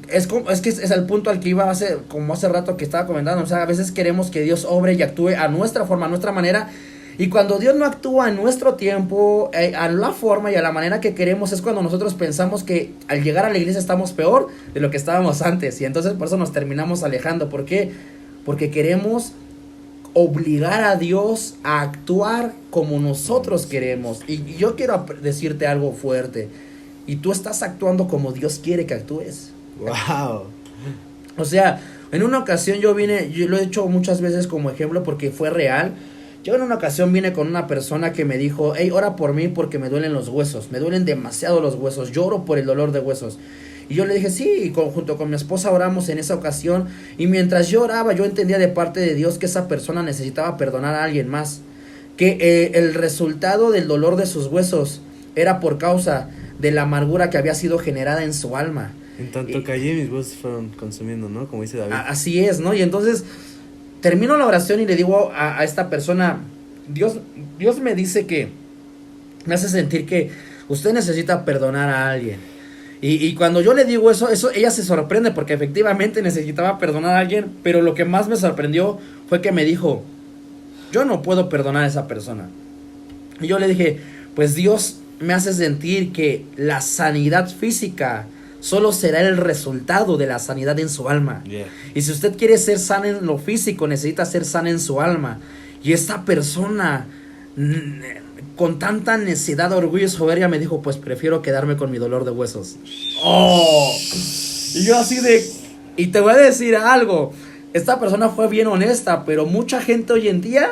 Es que es el punto al que iba como hace rato que estaba comentando. O sea, a veces queremos que Dios obre y actúe a nuestra forma, a nuestra manera. Y cuando Dios no actúa en nuestro tiempo, a la forma y a la manera que queremos, es cuando nosotros pensamos que al llegar a la iglesia estamos peor de lo que estábamos antes. Y entonces por eso nos terminamos alejando. ¿Por qué? Porque queremos obligar a Dios a actuar como nosotros queremos. Y yo quiero decirte algo fuerte. Y tú estás actuando como Dios quiere que actúes. Wow. O sea, en una ocasión yo lo he hecho muchas veces como ejemplo porque fue real. Yo en una ocasión vine con una persona que me dijo, hey, ora por mí porque me duelen los huesos, me duelen demasiado los huesos, lloro por el dolor de huesos. Y yo le dije, sí, y junto con mi esposa oramos en esa ocasión, y mientras yo oraba, yo entendía de parte de Dios que esa persona necesitaba perdonar a alguien más, que el resultado del dolor de sus huesos era por causa de la amargura que había sido generada en su alma. En tanto callé, mis huesos fueron consumiendo, ¿no? Como dice David. Así es, ¿no? Y entonces termino la oración y le digo a esta persona, Dios me dice que, me hace sentir que usted necesita perdonar a alguien. Y cuando yo le digo eso, ella se sorprende porque efectivamente necesitaba perdonar a alguien, pero lo que más me sorprendió fue que me dijo, yo no puedo perdonar a esa persona. Y yo le dije, pues Dios me hace sentir que la sanidad física solo será el resultado de la sanidad en su alma. Yeah. Y si usted quiere ser sana en lo físico, necesita ser sana en su alma. Y esta persona, con tanta necedad, orgullo y soberbia, me dijo, pues prefiero quedarme con mi dolor de huesos. ¡Oh! Y yo así de... Y te voy a decir algo. Esta persona fue bien honesta, pero mucha gente hoy en día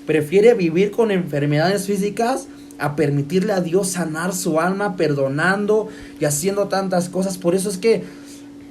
prefiere vivir con enfermedades físicas a permitirle a Dios sanar su alma, perdonando y haciendo tantas cosas. Por eso es que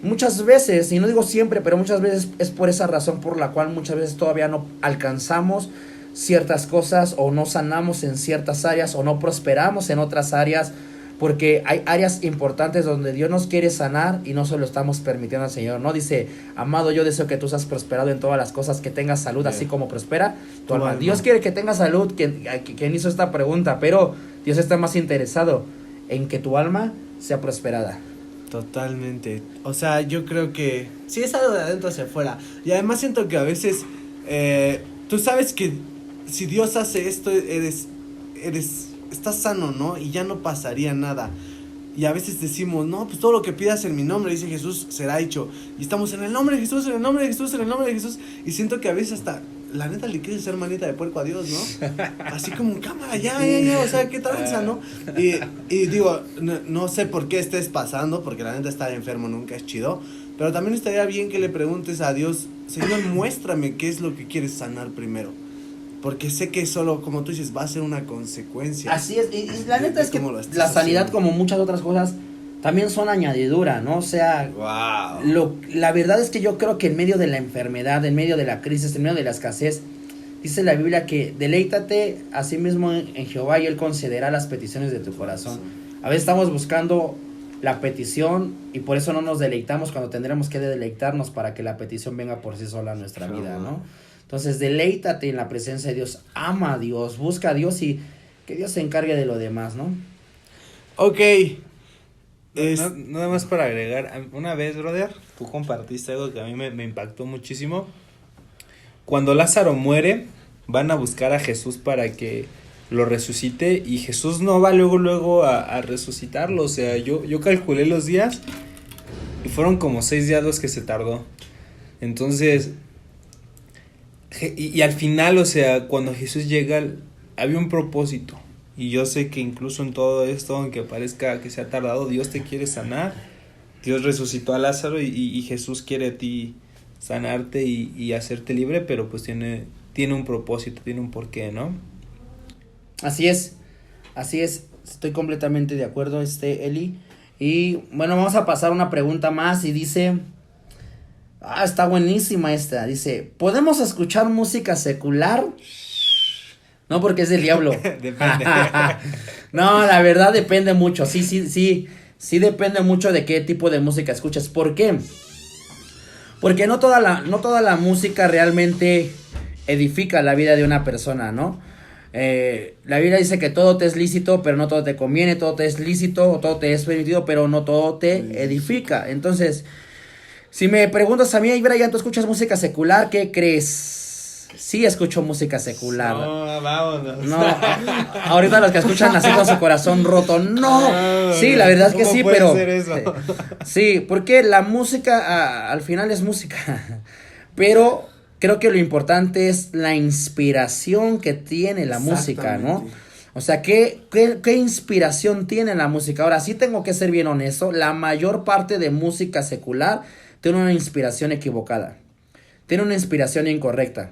muchas veces, y no digo siempre, pero muchas veces es por esa razón por la cual muchas veces todavía no alcanzamos ciertas cosas, o no sanamos en ciertas áreas, o no prosperamos en otras áreas, porque hay áreas importantes donde Dios nos quiere sanar y no se lo estamos permitiendo al Señor, ¿no? Dice, amado, yo deseo que tú seas prosperado en todas las cosas, que tengas salud, así como prospera tu alma. Dios quiere que tengas salud, quien hizo esta pregunta, pero Dios está más interesado en que tu alma sea prosperada. Totalmente. O sea, yo creo que sí es algo de adentro hacia afuera. Y además siento que a veces tú sabes que si Dios hace esto, estás sano, ¿no? Y ya no pasaría nada. Y a veces decimos, no, pues todo lo que pidas en mi nombre, dice Jesús, será hecho. Y estamos en el nombre de Jesús, en el nombre de Jesús, en el nombre de Jesús. Y siento que a veces hasta, la neta, le quieres hacer manita de puerco a Dios, ¿no? Así como, cámara, ya, o sea, qué tranza, ¿no? Y digo, no sé por qué estés pasando, porque la neta estar enfermo nunca es chido. Pero también estaría bien que le preguntes a Dios, Señor, muéstrame qué es lo que quieres sanar primero. Porque sé que solo, como tú dices, va a ser una consecuencia. Así es, y la neta es que la sanidad, como muchas otras cosas, también son añadidura, ¿no? O sea, wow. La verdad es que yo creo que en medio de la enfermedad, en medio de la crisis, en medio de la escasez, dice la Biblia que deleítate a sí mismo en Jehová y Él concederá las peticiones de tu corazón. A veces estamos buscando la petición y por eso no nos deleitamos cuando tendremos que deleitarnos para que la petición venga por sí sola a nuestra vida, ¿no? Entonces, deleítate en la presencia de Dios, ama a Dios, busca a Dios y que Dios se encargue de lo demás, ¿no? Ok. Nada más para agregar, una vez, brother, tú compartiste algo que a mí me impactó muchísimo. Cuando Lázaro muere, van a buscar a Jesús para que lo resucite y Jesús no va luego a resucitarlo. O sea, yo calculé los días y fueron como 6 días los que se tardó. Entonces... Y al final, o sea, cuando Jesús llega, había un propósito. Y yo sé que incluso en todo esto, aunque parezca que se ha tardado, Dios te quiere sanar. Dios resucitó a Lázaro y Jesús quiere a ti sanarte y hacerte libre, pero pues tiene un propósito, tiene un porqué, ¿no? Así es, estoy completamente de acuerdo, Eli. Y bueno, vamos a pasar a una pregunta más y dice... está buenísima esta. Dice, ¿podemos escuchar música secular? No, porque es del diablo. Depende. No, la verdad depende mucho. Sí depende mucho de qué tipo de música escuchas. ¿Por qué? Porque no toda la música realmente edifica la vida de una persona, ¿no? La Biblia dice que todo te es lícito, pero no todo te conviene. Todo te es lícito o todo te es permitido, pero no todo te edifica. Entonces... si me preguntas a mí, Brian, ¿tú escuchas música secular? ¿Qué crees? Sí escucho música secular. No, vámonos. No, ahorita los que escuchan así con su corazón roto, no. Sí, la verdad es que sí, pero... ¿Cómo puede ser eso? Sí, porque la música al final es música. Pero creo que lo importante es la inspiración que tiene la música, ¿no? O sea, ¿qué inspiración tiene la música? Ahora, sí tengo que ser bien honesto, la mayor parte de música secular tiene una inspiración equivocada, tiene una inspiración incorrecta,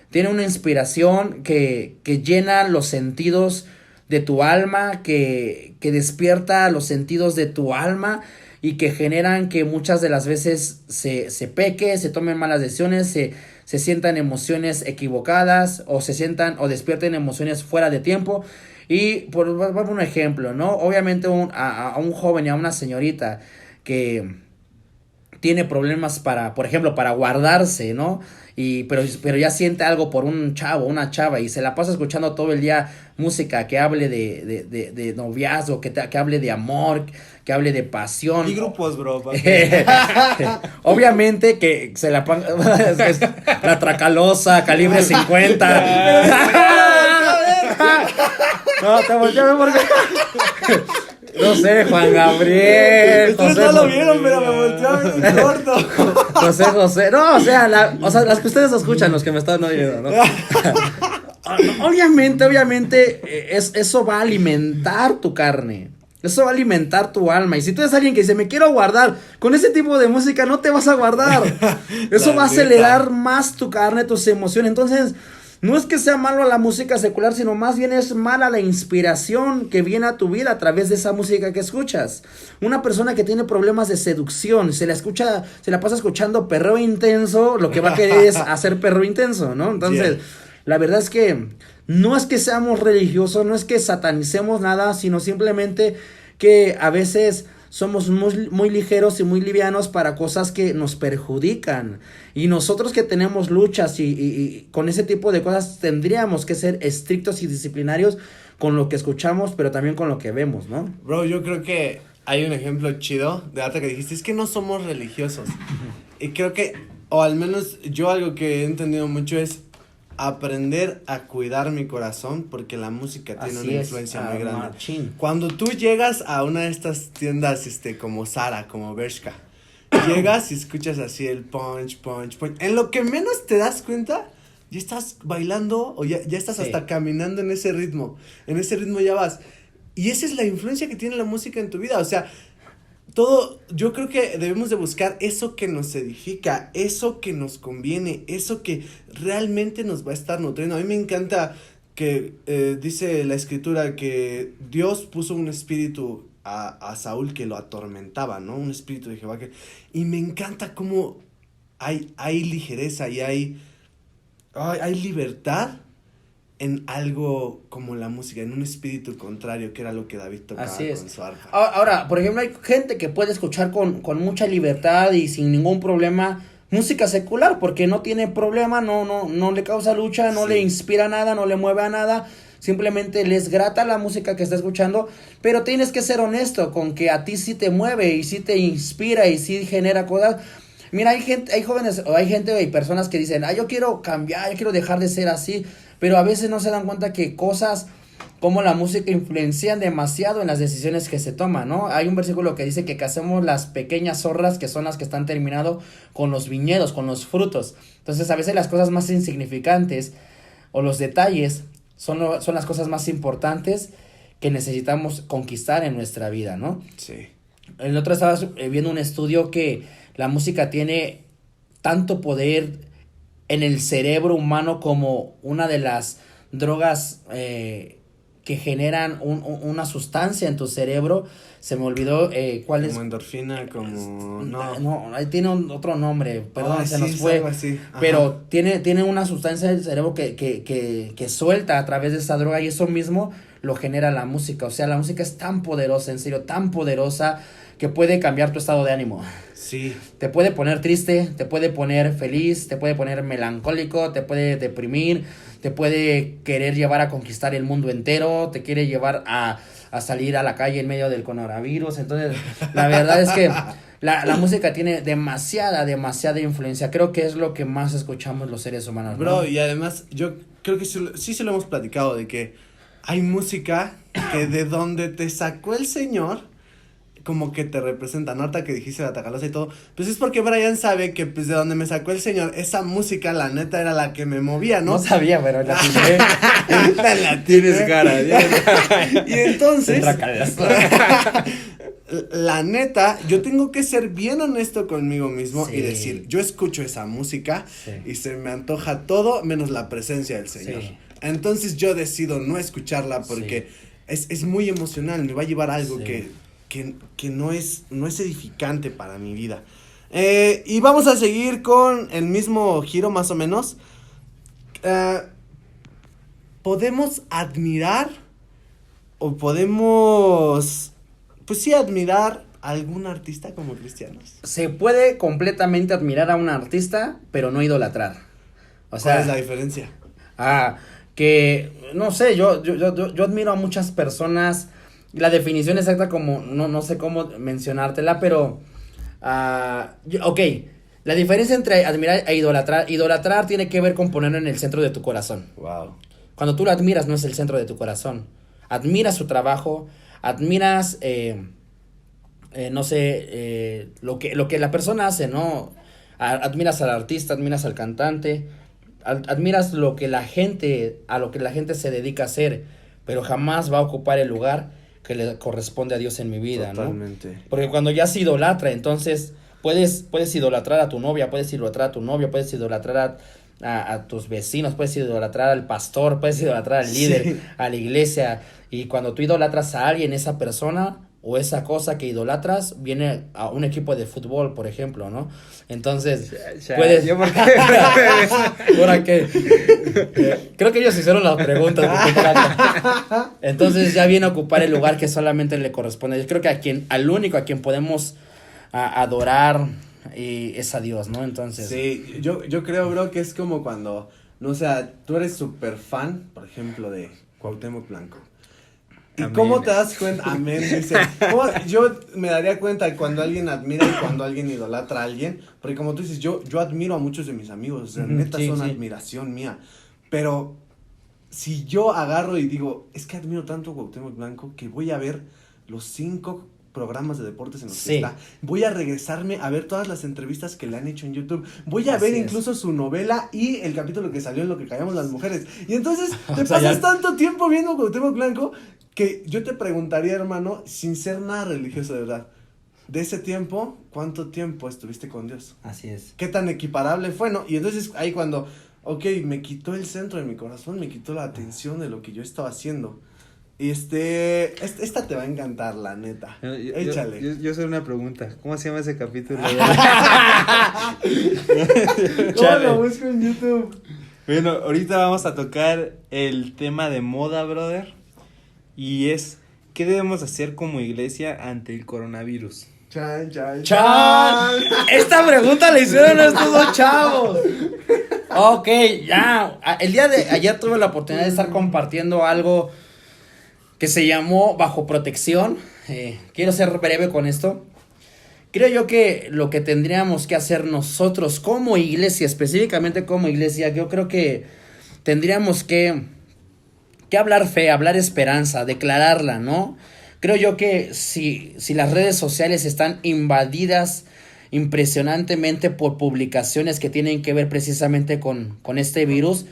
tiene una inspiración que llena los sentidos de tu alma, que despierta los sentidos de tu alma y que generan que muchas de las veces se peque, se tomen malas decisiones, se sientan emociones equivocadas o se sientan o despierten emociones fuera de tiempo. Y por un ejemplo, ¿no? Obviamente a un joven y a una señorita que tiene problemas por ejemplo, para guardarse, ¿no? Pero ya siente algo por un chavo, una chava, y se la pasa escuchando todo el día música que hable de noviazgo, que hable de amor, que hable de pasión. ¿Y grupos, bro? Obviamente que se la ponga la Tracalosa, Calibre 50. No, te volteé porque... No sé, Juan Gabriel. Ustedes no lo vieron, pero me volteó a ver el corto. José. No, o sea, las que ustedes escuchan, los que me están oyendo, ¿no? Obviamente, eso va a alimentar tu carne. Eso va a alimentar tu alma. Y si tú eres alguien que dice, me quiero guardar, con ese tipo de música no te vas a guardar. Eso va a acelerar más tu carne, tus emociones. Entonces, no es que sea malo la música secular, sino más bien es mala la inspiración que viene a tu vida a través de esa música que escuchas. Una persona que tiene problemas de seducción, se la pasa escuchando perreo intenso, lo que va a querer es hacer perreo intenso, ¿no? Entonces, la verdad es que no es que seamos religiosos, no es que satanicemos nada, sino simplemente que a veces somos muy ligeros y muy livianos para cosas que nos perjudican. Y nosotros que tenemos luchas y con ese tipo de cosas tendríamos que ser estrictos y disciplinarios con lo que escuchamos, pero también con lo que vemos, ¿no? Bro, yo creo que hay un ejemplo chido de ahorita que dijiste, es que no somos religiosos. Y creo que, o al menos yo algo que he entendido mucho es aprender a cuidar mi corazón, porque la música tiene Así una es, influencia muy grande. machín. Cuando tú llegas a una de estas tiendas, como Zara, como Bershka, llegas y escuchas así el punch, punch, punch, en lo que menos te das cuenta, ya estás bailando o ya estás Sí. hasta caminando en ese ritmo ya vas. Y esa es la influencia que tiene la música en tu vida, o sea, yo creo que debemos de buscar eso que nos edifica, eso que nos conviene, eso que realmente nos va a estar nutriendo. A mí me encanta que dice la escritura que Dios puso un espíritu a Saúl que lo atormentaba, ¿no? Un espíritu de Jehová y me encanta cómo hay ligereza y hay libertad en algo como la música, en un espíritu contrario, que era lo que David tocaba con su arpa. Ahora, por ejemplo, hay gente que puede escuchar con mucha libertad y sin ningún problema música secular, porque no tiene problema, no le causa lucha, no Sí. le inspira nada, no le mueve a nada, simplemente les grata la música que está escuchando, pero tienes que ser honesto con que a ti sí te mueve y sí te inspira y sí genera cosas. Mira, hay jóvenes o hay gente o hay personas que dicen, yo quiero cambiar, yo quiero dejar de ser así, pero a veces no se dan cuenta que cosas como la música influencian demasiado en las decisiones que se toman, ¿no? Hay un versículo que dice que cazemos las pequeñas zorras que son las que están terminando con los viñedos, con los frutos. Entonces, a veces las cosas más insignificantes o los detalles son las cosas más importantes que necesitamos conquistar en nuestra vida, ¿no? Sí. El otro estaba viendo un estudio que la música tiene tanto poder en el cerebro humano como una de las drogas que generan una sustancia en tu cerebro. Se me olvidó cuál es. Como endorfina, como... No, tiene otro nombre, perdón, se sí, nos es fue. algo así. Ajá. Pero tiene una sustancia del cerebro que suelta a través de esa droga y eso mismo lo genera la música. O sea, la música es tan poderosa, en serio, tan poderosa que puede cambiar tu estado de ánimo. Sí. Te puede poner triste, te puede poner feliz, te puede poner melancólico, te puede deprimir, te puede querer llevar a conquistar el mundo entero, te quiere llevar a salir a la calle en medio del coronavirus. Entonces, la verdad es que la música tiene demasiada influencia. Creo que es lo que más escuchamos los seres humanos, ¿no? Bro, y además yo creo que sí se lo hemos platicado, de que hay música que de donde te sacó el Señor, como que te representan. Ahorita que dijiste la Tacalosa y todo, pues es porque Brian sabe que pues de donde me sacó el Señor, esa música la neta era la que me movía, ¿no? No sabía, pero la atiné. La Tienes cara. Y entonces, Tracalazo. la neta, yo tengo que ser bien honesto conmigo mismo Sí. y decir, yo escucho esa música Sí. y se me antoja todo menos la presencia del Señor. Sí. Entonces yo decido no escucharla porque es muy emocional, me va a llevar a algo Sí. que no es edificante para mi vida. Y vamos a seguir con el mismo giro más o menos. Podemos admirar o podemos, pues sí, admirar a algún artista como cristianos. Se puede completamente admirar a un artista, pero no idolatrar. O sea, ¿Cuál es la diferencia? Que no sé, yo admiro a muchas personas. La definición exacta como no sé cómo mencionártela, pero ok, la diferencia entre admirar e idolatrar tiene que ver con ponerlo en el centro de tu corazón. Wow. Cuando tú lo admiras no es el centro de tu corazón. Admiras su trabajo, admiras no sé, lo que la persona hace, ¿no? Admiras al artista, admiras al cantante, admiras a lo que la gente se dedica a hacer, pero jamás va a ocupar el lugar que le corresponde a Dios en mi vida, Totalmente. ¿no? Porque cuando ya se idolatra, entonces puedes idolatrar a tu novia, puedes idolatrar a tu novio, puedes idolatrar a tus vecinos, puedes idolatrar al pastor, puedes idolatrar al líder, Sí. a la iglesia, y cuando tú idolatras a alguien, esa persona o esa cosa que idolatras viene a un equipo de fútbol, por ejemplo, ¿no? Entonces, puedes... ¿Yo por qué? ¿Ahora qué? Creo que ellos hicieron las preguntas. Entonces ya viene a ocupar el lugar que solamente le corresponde. Yo creo que al único a quien podemos adorar es a Dios, ¿no? Entonces... Sí, yo creo, bro, que es como cuando, no sé, tú eres súper fan, por ejemplo, de Cuauhtémoc Blanco. ¿Y Amén. cómo te das cuenta? Amén, dice. Yo me daría cuenta cuando alguien admira y cuando alguien idolatra a alguien. Porque como tú dices, yo admiro a muchos de mis amigos. O sea, neta sí, son sí. admiración mía. Pero si yo agarro y digo, es que admiro tanto a Cuauhtémoc Blanco que voy a ver los 5 programas de deportes en los que está. Voy a regresarme a ver todas las entrevistas que le han hecho en YouTube. Voy a ver incluso su novela y el capítulo que salió en Lo que callamos las mujeres. Y entonces te pasas tanto tiempo viendo a Cuauhtémoc Blanco que yo te preguntaría, hermano, sin ser nada religioso de verdad, de ese tiempo, ¿cuánto tiempo estuviste con Dios? Así es. ¿Qué tan equiparable fue, no? Y entonces ahí cuando, ok, me quitó el centro de mi corazón, me quitó la atención de lo que yo estaba haciendo. Y esta te va a encantar, la neta. Échale. Yo soy una pregunta. ¿Cómo se llama ese capítulo? ¿Cómo lo busco en YouTube? Bueno, ahorita vamos a tocar el tema de moda, brother. Y es, ¿qué debemos hacer como iglesia ante el coronavirus? Chan. Esta pregunta la hicieron estos dos chavos. Ok, ya. El día de ayer tuve la oportunidad de estar compartiendo algo que se llamó Bajo Protección. Quiero ser breve con esto. Creo yo que lo que tendríamos que hacer nosotros como iglesia, específicamente como iglesia, yo creo que tendríamos que hablar fe, hablar esperanza, declararla, ¿no? Creo yo que si las redes sociales están invadidas impresionantemente por publicaciones que tienen que ver precisamente con este virus,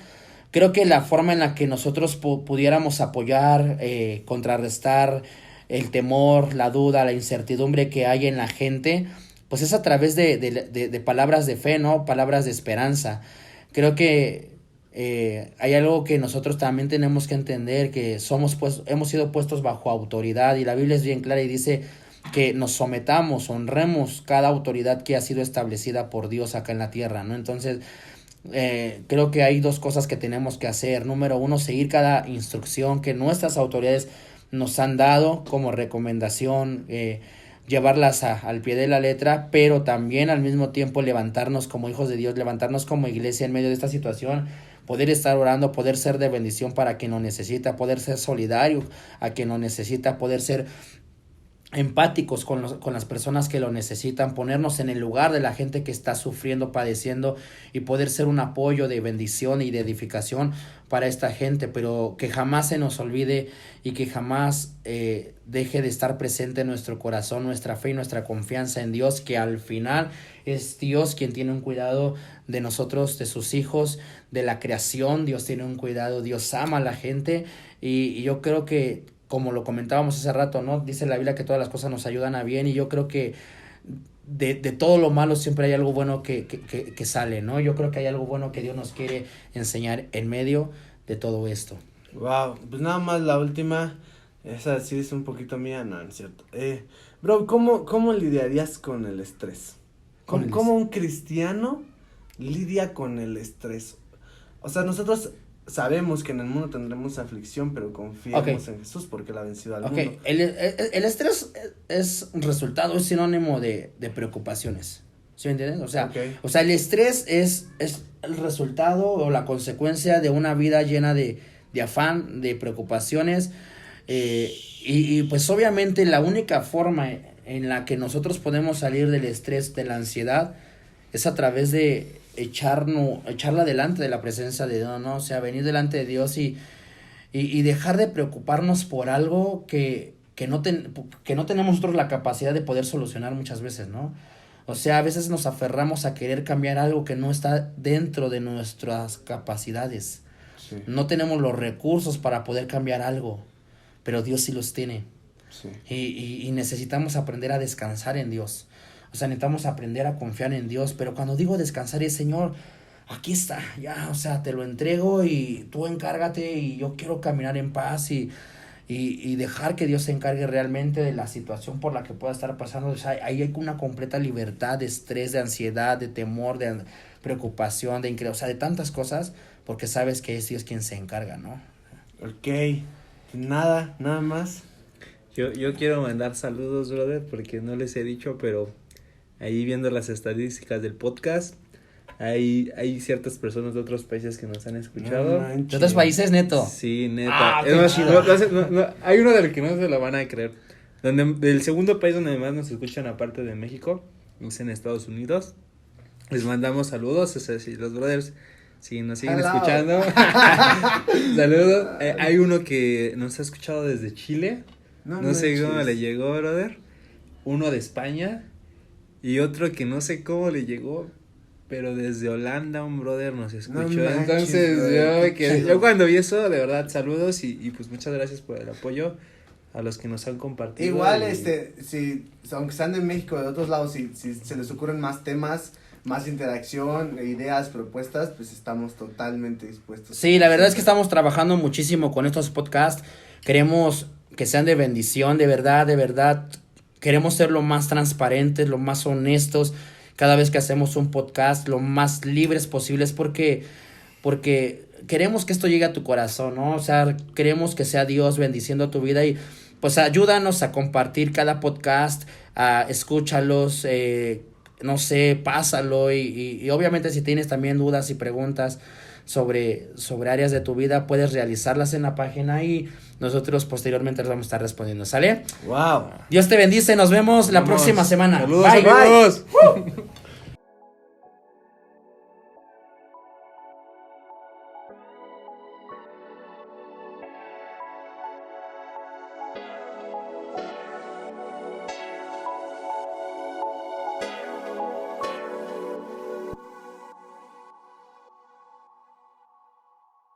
creo que la forma en la que nosotros pudiéramos apoyar, contrarrestar el temor, la duda, la incertidumbre que hay en la gente, pues es a través de palabras de fe, ¿no? Palabras de esperanza. Creo que hay algo que nosotros también tenemos que entender, que hemos sido puestos bajo autoridad, y la Biblia es bien clara y dice que nos sometamos, honremos cada autoridad que ha sido establecida por Dios acá en la tierra, ¿no? Entonces, creo que hay 2 cosas que tenemos que hacer. Número 1, seguir cada instrucción que nuestras autoridades nos han dado como recomendación, llevarlas al pie de la letra, pero también al mismo tiempo levantarnos como hijos de Dios, levantarnos como iglesia en medio de esta situación, poder estar orando, poder ser de bendición para quien lo necesita, poder ser solidario a quien lo necesita, poder ser empáticos con las personas que lo necesitan, ponernos en el lugar de la gente que está sufriendo, padeciendo, y poder ser un apoyo de bendición y de edificación para esta gente, pero que jamás se nos olvide y que jamás deje de estar presente en nuestro corazón, nuestra fe y nuestra confianza en Dios, que al final es Dios quien tiene un cuidado de nosotros, de sus hijos, de la creación. Dios tiene un cuidado, Dios ama a la gente, y yo creo que, como lo comentábamos hace rato, ¿no? Dice la Biblia que todas las cosas nos ayudan a bien, y yo creo que de todo lo malo siempre hay algo bueno que sale, ¿no? Yo creo que hay algo bueno que Dios nos quiere enseñar en medio de todo esto. Wow, pues nada más la última, esa sí es un poquito mía, no es cierto. Bro, ¿cómo lidiarías con el estrés? ¿Cómo un cristiano lidia con el estrés? O sea, nosotros sabemos que en el mundo tendremos aflicción, pero confiemos en Jesús porque Él ha vencido al mundo. El estrés es resultado, es sinónimo de preocupaciones. ¿Sí me entiendes? O sea, el estrés es el resultado o la consecuencia de una vida llena de afán, de preocupaciones. Y pues obviamente la única forma en la que nosotros podemos salir del estrés, de la ansiedad, es a través de echarla delante de la presencia de Dios, ¿no? O sea, venir delante de Dios y dejar de preocuparnos por algo que no tenemos nosotros la capacidad de poder solucionar muchas veces, ¿no? O sea, a veces nos aferramos a querer cambiar algo que no está dentro de nuestras capacidades. Sí. No tenemos los recursos para poder cambiar algo, pero Dios sí los tiene. Sí. Y necesitamos aprender a descansar en Dios. O sea, necesitamos aprender a confiar en Dios, pero cuando digo descansar es, Señor, aquí está, ya, o sea, te lo entrego y tú encárgate y yo quiero caminar en paz y y dejar que Dios se encargue realmente de la situación por la que pueda estar pasando. O sea, ahí hay una completa libertad de estrés, de ansiedad, de temor, de preocupación, de incredulidad, o sea, de tantas cosas, porque sabes que es Dios quien se encarga, ¿no? Ok, nada más. Yo quiero mandar saludos, brother, porque no les he dicho, pero ahí viendo las estadísticas del podcast, hay ciertas personas de otros países que nos han escuchado. ¿De otros países, neto? Sí, neta. Qué chido. Hay uno del que no se lo van a creer. El segundo país donde más nos escuchan aparte de México es en Estados Unidos. Les mandamos saludos, o sea, si los brothers si nos siguen escuchando. Saludos. Hay uno que nos ha escuchado desde Chile. No sé cómo le llegó, brother. Uno de España y otro que no sé cómo le llegó, pero desde Holanda un brother nos escuchó. Entonces yo cuando vi eso, de verdad, saludos y pues muchas gracias por el apoyo a los que nos han compartido. Igual, si aunque están de México, de otros lados, si se les ocurren más temas, más interacción, ideas, propuestas, pues estamos totalmente dispuestos. Sí, la verdad es que estamos trabajando muchísimo con estos podcasts. Queremos que sean de bendición, de verdad. Queremos ser lo más transparentes, lo más honestos. Cada vez que hacemos un podcast, lo más libres posibles, porque queremos que esto llegue a tu corazón, ¿no? O sea, queremos que sea Dios bendiciendo tu vida y pues ayúdanos a compartir cada podcast, escúchalos, no sé, pásalo y obviamente si tienes también dudas y preguntas sobre áreas de tu vida, puedes realizarlas en la página y nosotros posteriormente les vamos a estar respondiendo, ¿sale? Wow. Dios te bendice, nos vemos la próxima semana. Saludos, Bye. amigos.